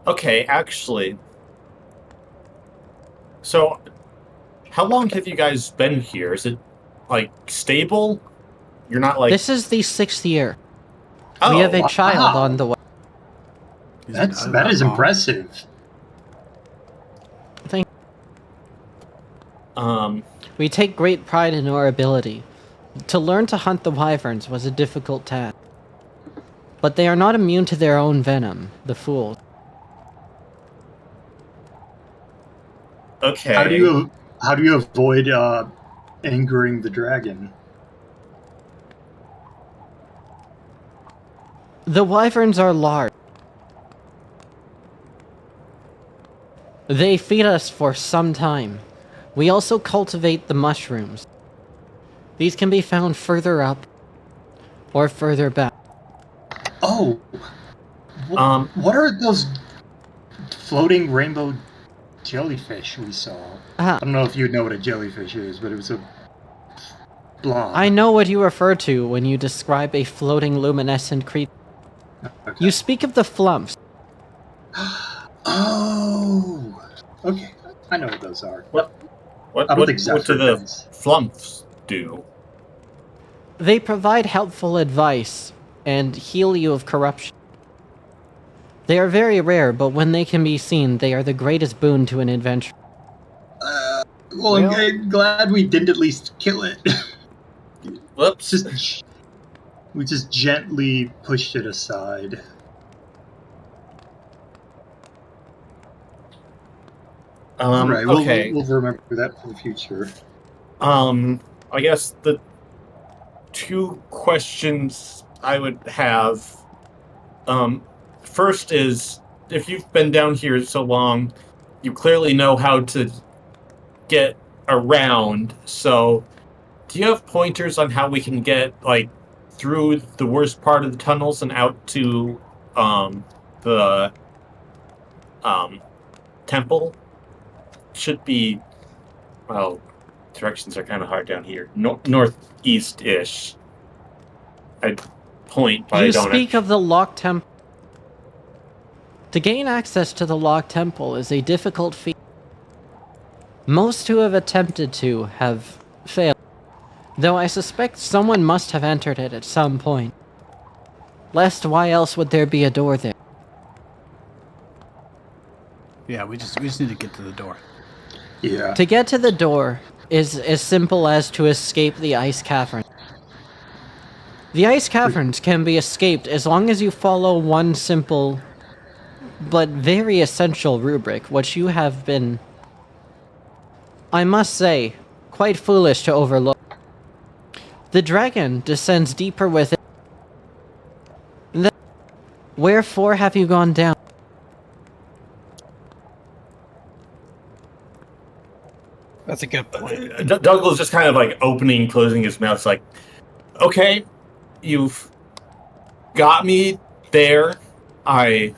Okay, actually. So, how long have you guys been here? Is it, like, stable? You're not like... This is the 6th year. Oh, We have a wow. child on the way. He's been That is long. impressive. We take great pride in our ability. To learn to hunt the wyverns was a difficult task. But they are not immune to their own venom, the fools. okay. How do you avoid angering the dragon? The wyverns are large. They feed us for some time. We also cultivate the mushrooms. These can be found further up or further back. Oh, what are those floating rainbow jellyfish we saw? I don't know if you know what a jellyfish is, but it was a blob. I know what you refer to when you describe a floating luminescent creature. Okay. You speak of the flumps. Oh, okay. I know what those are. What I don't think do Zephyr the does. flumps do? They provide helpful advice and heal you of corruption. They are very rare, but when they can be seen, they are the greatest boon to an adventurer. Well, I'm glad we didn't at least kill it. Whoops. We just gently pushed it aside. All right, okay. we'll remember that for the future. I guess the two questions I would have. First is, if you've been down here so long, you clearly know how to get around. So, do you have pointers on how we can get like through the worst part of the tunnels and out to the temple? Should be, well, directions are kind of hard down here. Northeast-ish. I point, but I You don't speak of the locked temple. To gain access to the locked temple is a difficult feat. Most who have attempted to have failed, though I suspect someone must have entered it at some point. Lest why else would there be a door there? Yeah, we just need to get to the door. Yeah. To get to the door is as simple as to escape the ice cavern. The ice caverns can be escaped as long as you follow one simple but very essential rubric, which you have been, I must say, quite foolish to overlook. The dragon descends deeper within. Wherefore have you gone down? That's a good point. Douglas just kind of like opening, closing his mouth. It's like, okay, you've got me there. I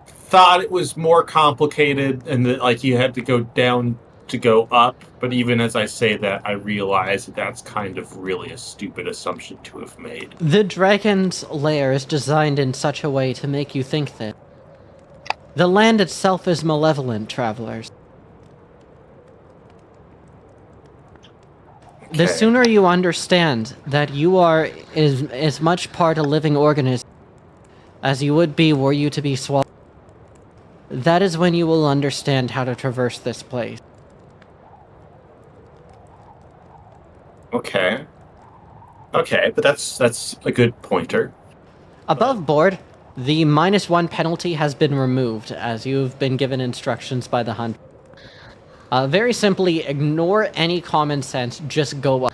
thought it was more complicated and that like you had to go down to go up, but even as I say that, I realize that that's kind of really a stupid assumption to have made. The dragon's lair is designed in such a way to make you think that. The land itself is malevolent, travelers. The Okay. sooner you understand that you are as much part a living organism as you would be were you to be swallowed, that is when you will understand how to traverse this place. Okay, but that's a good pointer. Above board, the -1 penalty has been removed as you've been given instructions by the hunt. Very simply, ignore any common sense, just go up.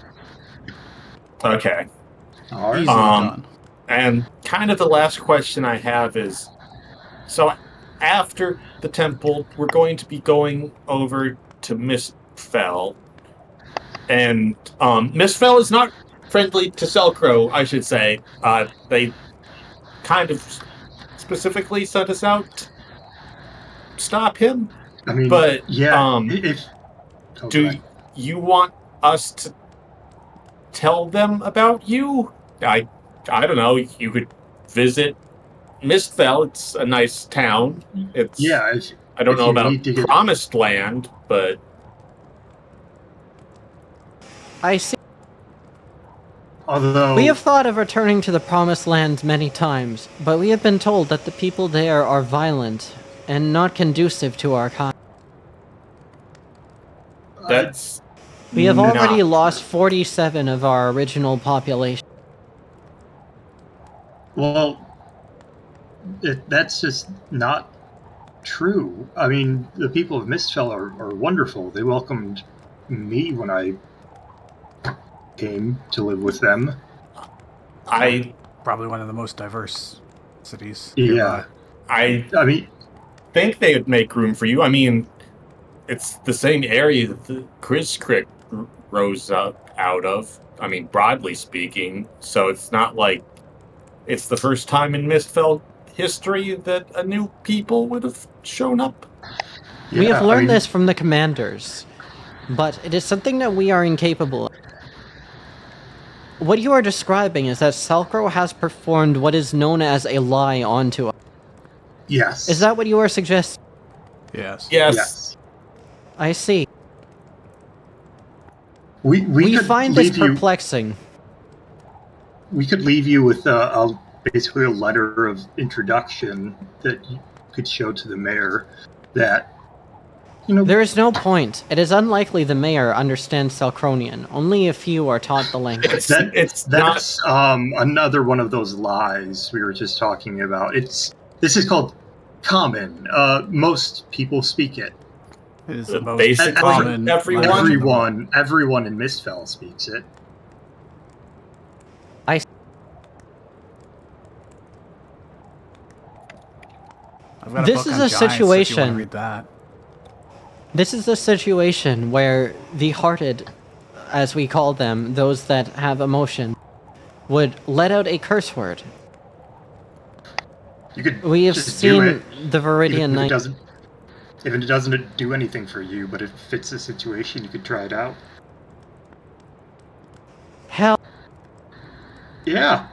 Okay. All right. Easily done. And kind of the last question I have is, so after the temple, we're going to be going over to Mistfell. And Mistfell is not friendly to Selkrow, I should say. They kind of specifically sent us out to stop him. I mean, But yeah. do you want us to tell them about you? I don't know. You could visit Mistfell, it's a nice town. It's Yeah, I don't if know you about need to get- Promised Land, but I see. although We have thought of returning to the Promised Land many times, but we have been told that the people there are violent and not conducive to our kind. that's We have not already true. lost 47 of our original population. well, that's just not true. I mean, the people of Mistfell are wonderful. They welcomed me when I came to live with them. I Probably one of the most diverse cities Yeah, nearby. I I mean, think they would make room for you. I mean, it's the same area that the Chris Crick rose up out of. I mean, broadly speaking, so it's not like it's the first time in Mistfell history that a new people would have shown up. We have yeah, I learned mean, this from the commanders, but it is something that we are incapable of. What you are describing is that Selkro has performed what is known as a lie onto us. yes. Is that what you are suggesting? Yes. Yes, Yes. I see. We We could find this leave you. perplexing. We could leave you with basically a letter of introduction that you could show to the mayor. That There is no point. It is unlikely the mayor understands Selkronian. Only a few are taught the language. it's not. that's another one of those lies we were just talking about. This is called common. Most people speak it. It is the most Basically, common everyone. Everyone in Mistfell speaks it. I've got a This book is on a giants if you want situation- to read that. This is the situation where the hearted, as we call them, those that have emotion, would let out a curse word. You could We have just do it, seen the Viridian even if Knight. it doesn't do anything for you, but if it fits the situation, you could try it out. Hell, Yeah.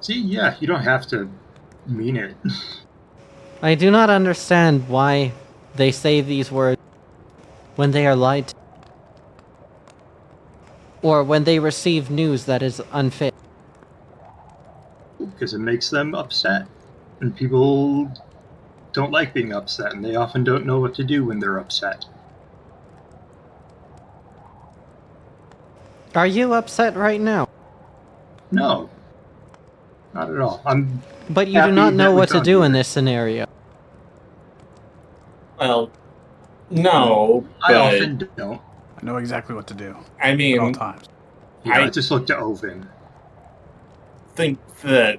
See, yeah, you don't have to mean it. I do not understand why they say these words when they are lied to, or when they receive news that is unfit. Because it makes them upset. And people don't like being upset, and they often don't know what to do when they're upset. Are you upset right now? No. Not at all. I'm But you do happy not know that we what to found do you. in this scenario. Well, no, I but often don't. I know exactly what to do I at all mean, times. Yeah, I I just look to Oven. think that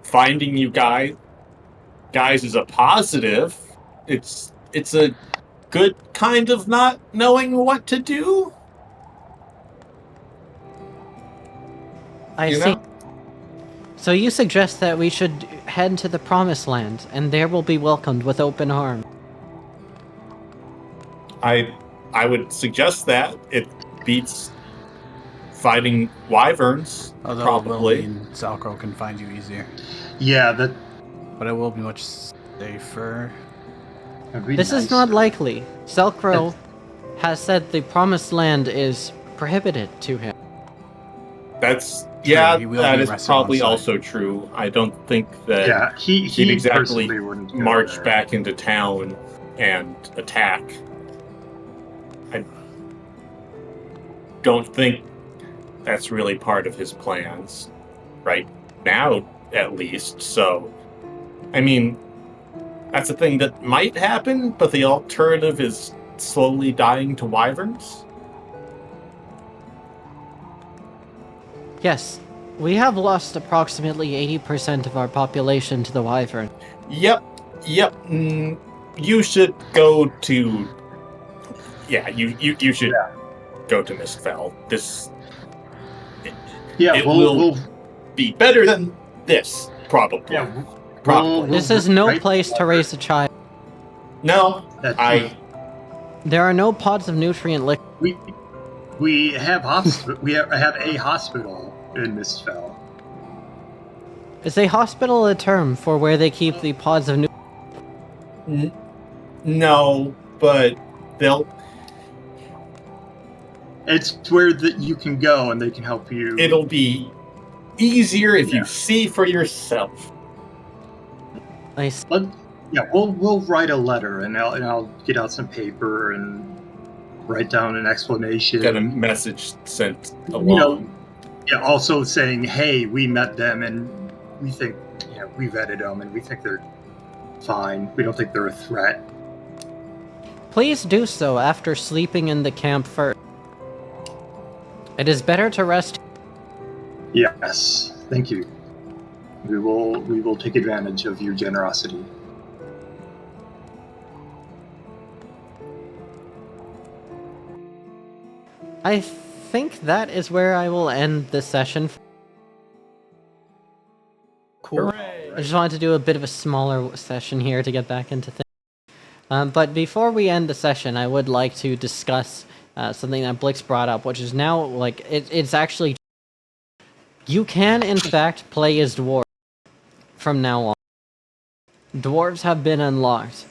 finding you guys is a positive. It's a good kind of not knowing what to do. I You see. know? So you suggest that we should head to the Promised Land, and there we'll be welcomed with open arms. I would suggest that it beats fighting wyverns, Although probably. it will mean Salcro can find you easier. Yeah, But it will be much safer. that'd be This is nice. not likely. Selkro has said the Promised Land is prohibited to him. That's yeah, he will that be is arrested on probably site. also true. I don't think that Yeah, he'd he exactly personally wouldn't go march there. back into town and attack. I don't think that's really part of his plans right now, at least. So, I mean, that's a thing that might happen, but the alternative is slowly dying to wyverns. Yes, we have lost approximately 80% of our population to the Wyvern. Yep. You should go to. Yeah, you should go to Mistfell. This Yeah, it we'll will be better than this, probably. yeah, Probably. This is no right place to raise a child. No, There are no pods of nutrient liquid. we have we have a hospital in Mistfell. Is a hospital a term for where they keep the pods of No, but they'll. It's where that you can go and they can help you. It'll be easier if you see for yourself. But yeah, we'll write a letter and I'll get out some paper and write down an explanation. Get a message sent along. Also saying, hey, we met them and we think we vetted them and we think they're fine. We don't think they're a threat. Please do so after sleeping in the camp first. It is better to rest. Yes, thank you. We will take advantage of your generosity. I think that is where I will end this session. Cool. I just wanted to do a bit of a smaller session here to get back into things. But before we end the session, I would like to discuss something that Blix brought up, which is now, like, it's actually... You can, in fact, play as dwarves from now on. Dwarves have been unlocked.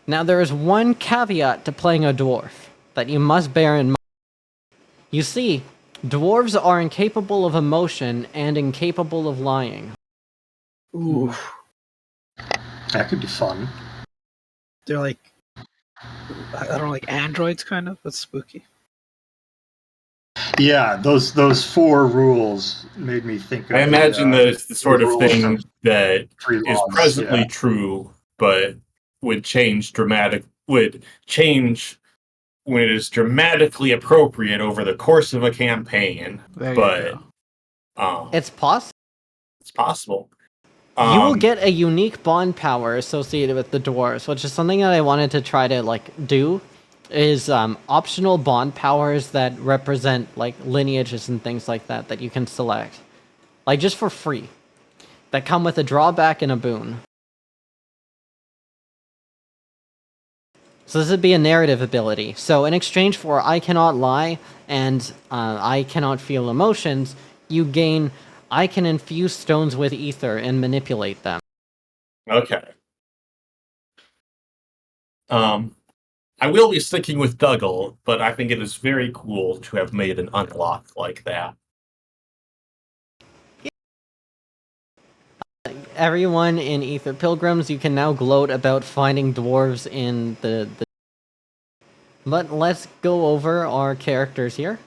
Now, there is one caveat to playing a dwarf that you must bear in mind. You see, dwarves are incapable of emotion and incapable of lying. Ooh. That could be fun. They're like, I don't know, like androids, kind of. That's spooky. Yeah, those 4 rules made me think of I imagine the sort of rule thing from that Three is Laws, presently true, but would change when it is dramatically appropriate over the course of a campaign. There you But go. It's possible. it's possible. You will get a unique bond power associated with the dwarves, which is something that I wanted to try to do. Is optional bond powers that represent lineages and things like that that you can select, just for free, that come with a drawback and a boon. So this would be a narrative ability. So in exchange for I cannot lie and I cannot feel emotions, you gain I can infuse stones with ether and manipulate them. Okay. I will be sticking with Dougal, but I think it is very cool to have made an unlock like that. Everyone in Aether Pilgrims, you can now gloat about finding dwarves in the... But let's go over our characters here.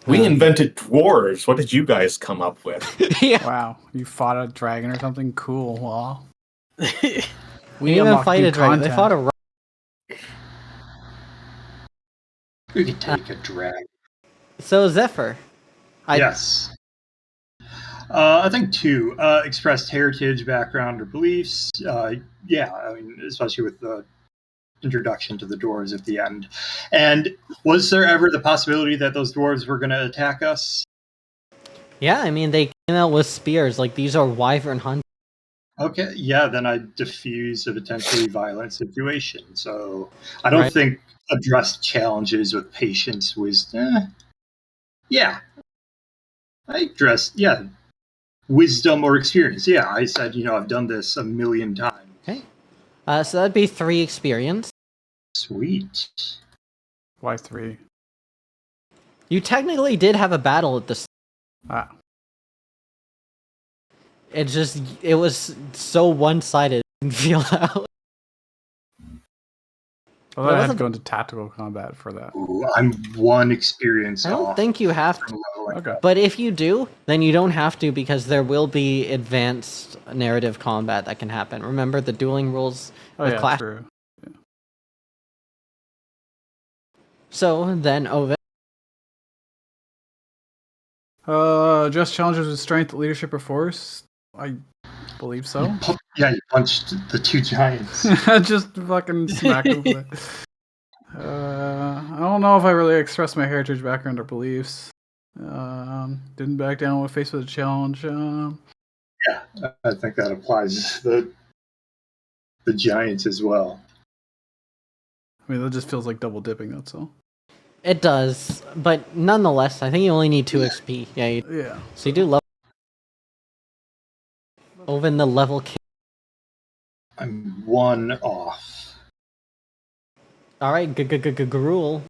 We invented dwarves. What did you guys come up with? Yeah. Wow, you fought a dragon or something? Cool. Well, We we didn't even unlocked fight new a dragon. They content. fought a... We could take a drag. So Zephyr. Yes. I think 2 expressed heritage, background, or beliefs. Especially with the introduction to the dwarves at the end. And was there ever the possibility that those dwarves were going to attack us? Yeah, I mean, they came out with spears. These are wyvern hunters. Okay, yeah, then I diffuse a potentially violent situation. So I don't think addressed challenges with patience was... yeah. I addressed, wisdom or experience. Yeah, I said, I've done this a million times. Okay. So that'd be 3 experience. Sweet. Why 3? You technically did have a battle at the... Ah. It was so one-sided. Didn't feel out. Well, I had to go into tactical combat for that. Ooh, I'm 1 experience I don't off. think you have to. Okay. But if you do, then you don't have to, because there will be advanced narrative combat that can happen. Remember the dueling rules Oh with yeah, Clash? true. So then, Ovid. Just challenges with strength, leadership, or force. I believe so. Yeah, you punched the 2 giants. Just fucking smack them. I don't know if I really expressed my heritage, background, or beliefs. Didn't back down when faced with a challenge. Yeah, I think that applies to the giants as well. I mean, that just feels like double dipping, that's all. It does, but nonetheless, I think you only need 2 XP. Yeah. Yeah. So you do love. Oven the level. I'm 1 off. All right, Gruel.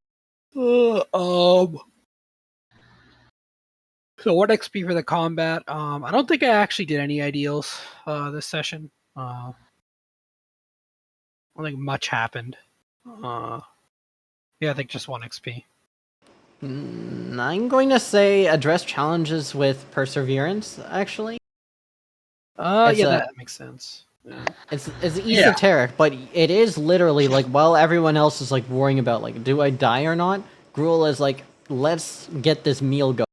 So 1 XP for the combat. I don't think I actually did any ideals this session. I don't think much happened. Yeah, I think just 1 XP. I'm going to say address challenges with perseverance. Actually, Yeah, that makes sense. Yeah. it's esoteric, but it is literally like while everyone else is like worrying about like, do I die or not? Gruel is like, let's get this meal going.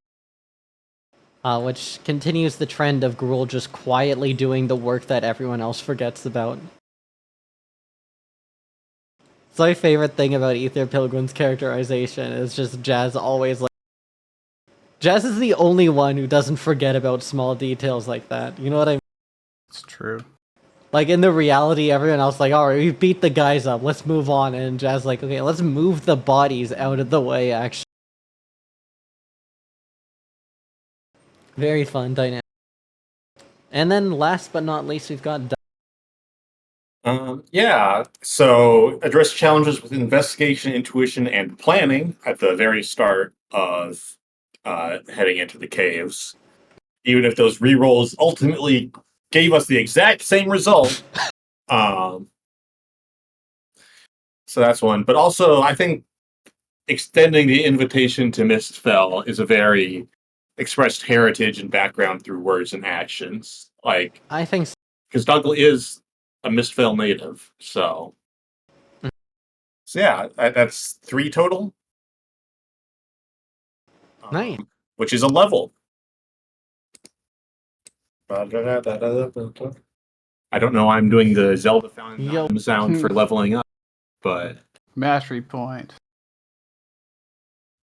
Which continues the trend of Gruel just quietly doing the work that everyone else forgets about. It's my favorite thing about Aether Pilgrim's characterization is just Jazz always like... Jazz is the only one who doesn't forget about small details like that. You know what I mean? It's true. Like in the reality, everyone else like, alright, we beat the guys up, let's move on. And Jazz like, okay, let's move the bodies out of the way, actually. Very fun dynamic. And then last but not least, we've got... Yeah, so address challenges with investigation, intuition, and planning at the very start of heading into the caves. Even if those rerolls ultimately gave us the exact same result. So that's one. But also, I think extending the invitation to Mistfell is a very expressed heritage and background through words and actions. Like, I think so. because Douglas is a Mistfell native, so... So yeah, that's 3 total. Nice. Which is a level. I don't know why I'm doing the Zelda Fountain sound for leveling up, but... Mastery point.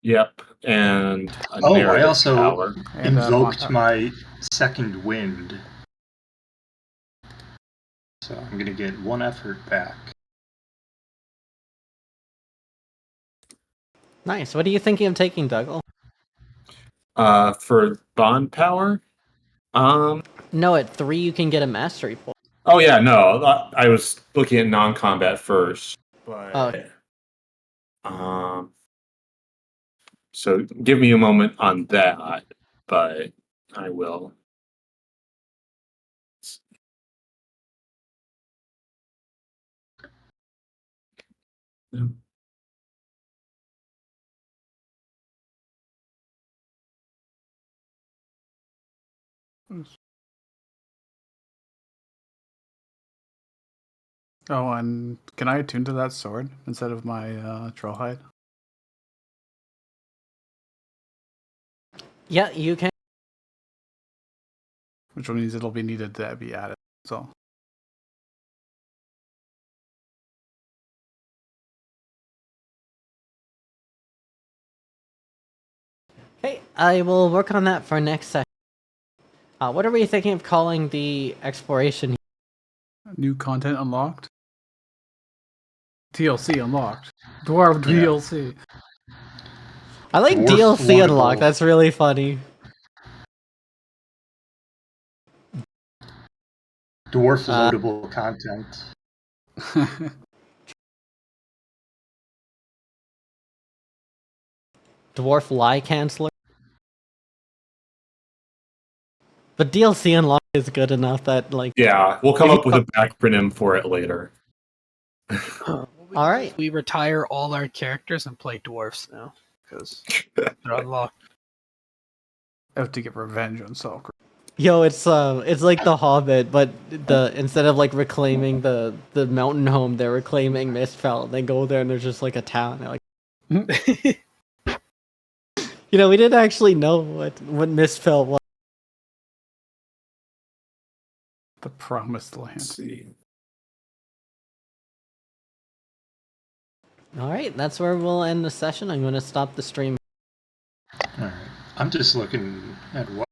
Yep, and a I narrative also power. And, invoked my second wind. So I'm going to get 1 effort back. Nice. What are you thinking of taking, Doug? For bond power? No, at 3 you can get a mastery point. Oh yeah, no, I was looking at non-combat first, but so give me a moment on that, but I will. Oh, and can I attune to that sword instead of my troll hide? Yeah, you can. Which means it'll be needed to be added. So. Okay, I will work on that for next session. What are we thinking of calling the exploration? New content unlocked? TLC unlocked. Dwarf DLC. I like Dwarf DLC floatable. unlock, that's really funny. Dwarf loadable content. Dwarf lie canceller. But DLC unlock is good enough that like... Yeah, we'll come up with a acronym for it later. Alright. We retire all our characters and play dwarfs now because they're unlocked. Out to get revenge on Salk. Yo, it's like The Hobbit, but instead of like reclaiming the mountain home, they're reclaiming Mistfell. They go there and there's just like a town. They're like, you know, we didn't actually know what Mistfell was. The Promised Land. Let's see. Alright, that's where we'll end the session. I'm going to stop the stream. All right. I'm just looking at what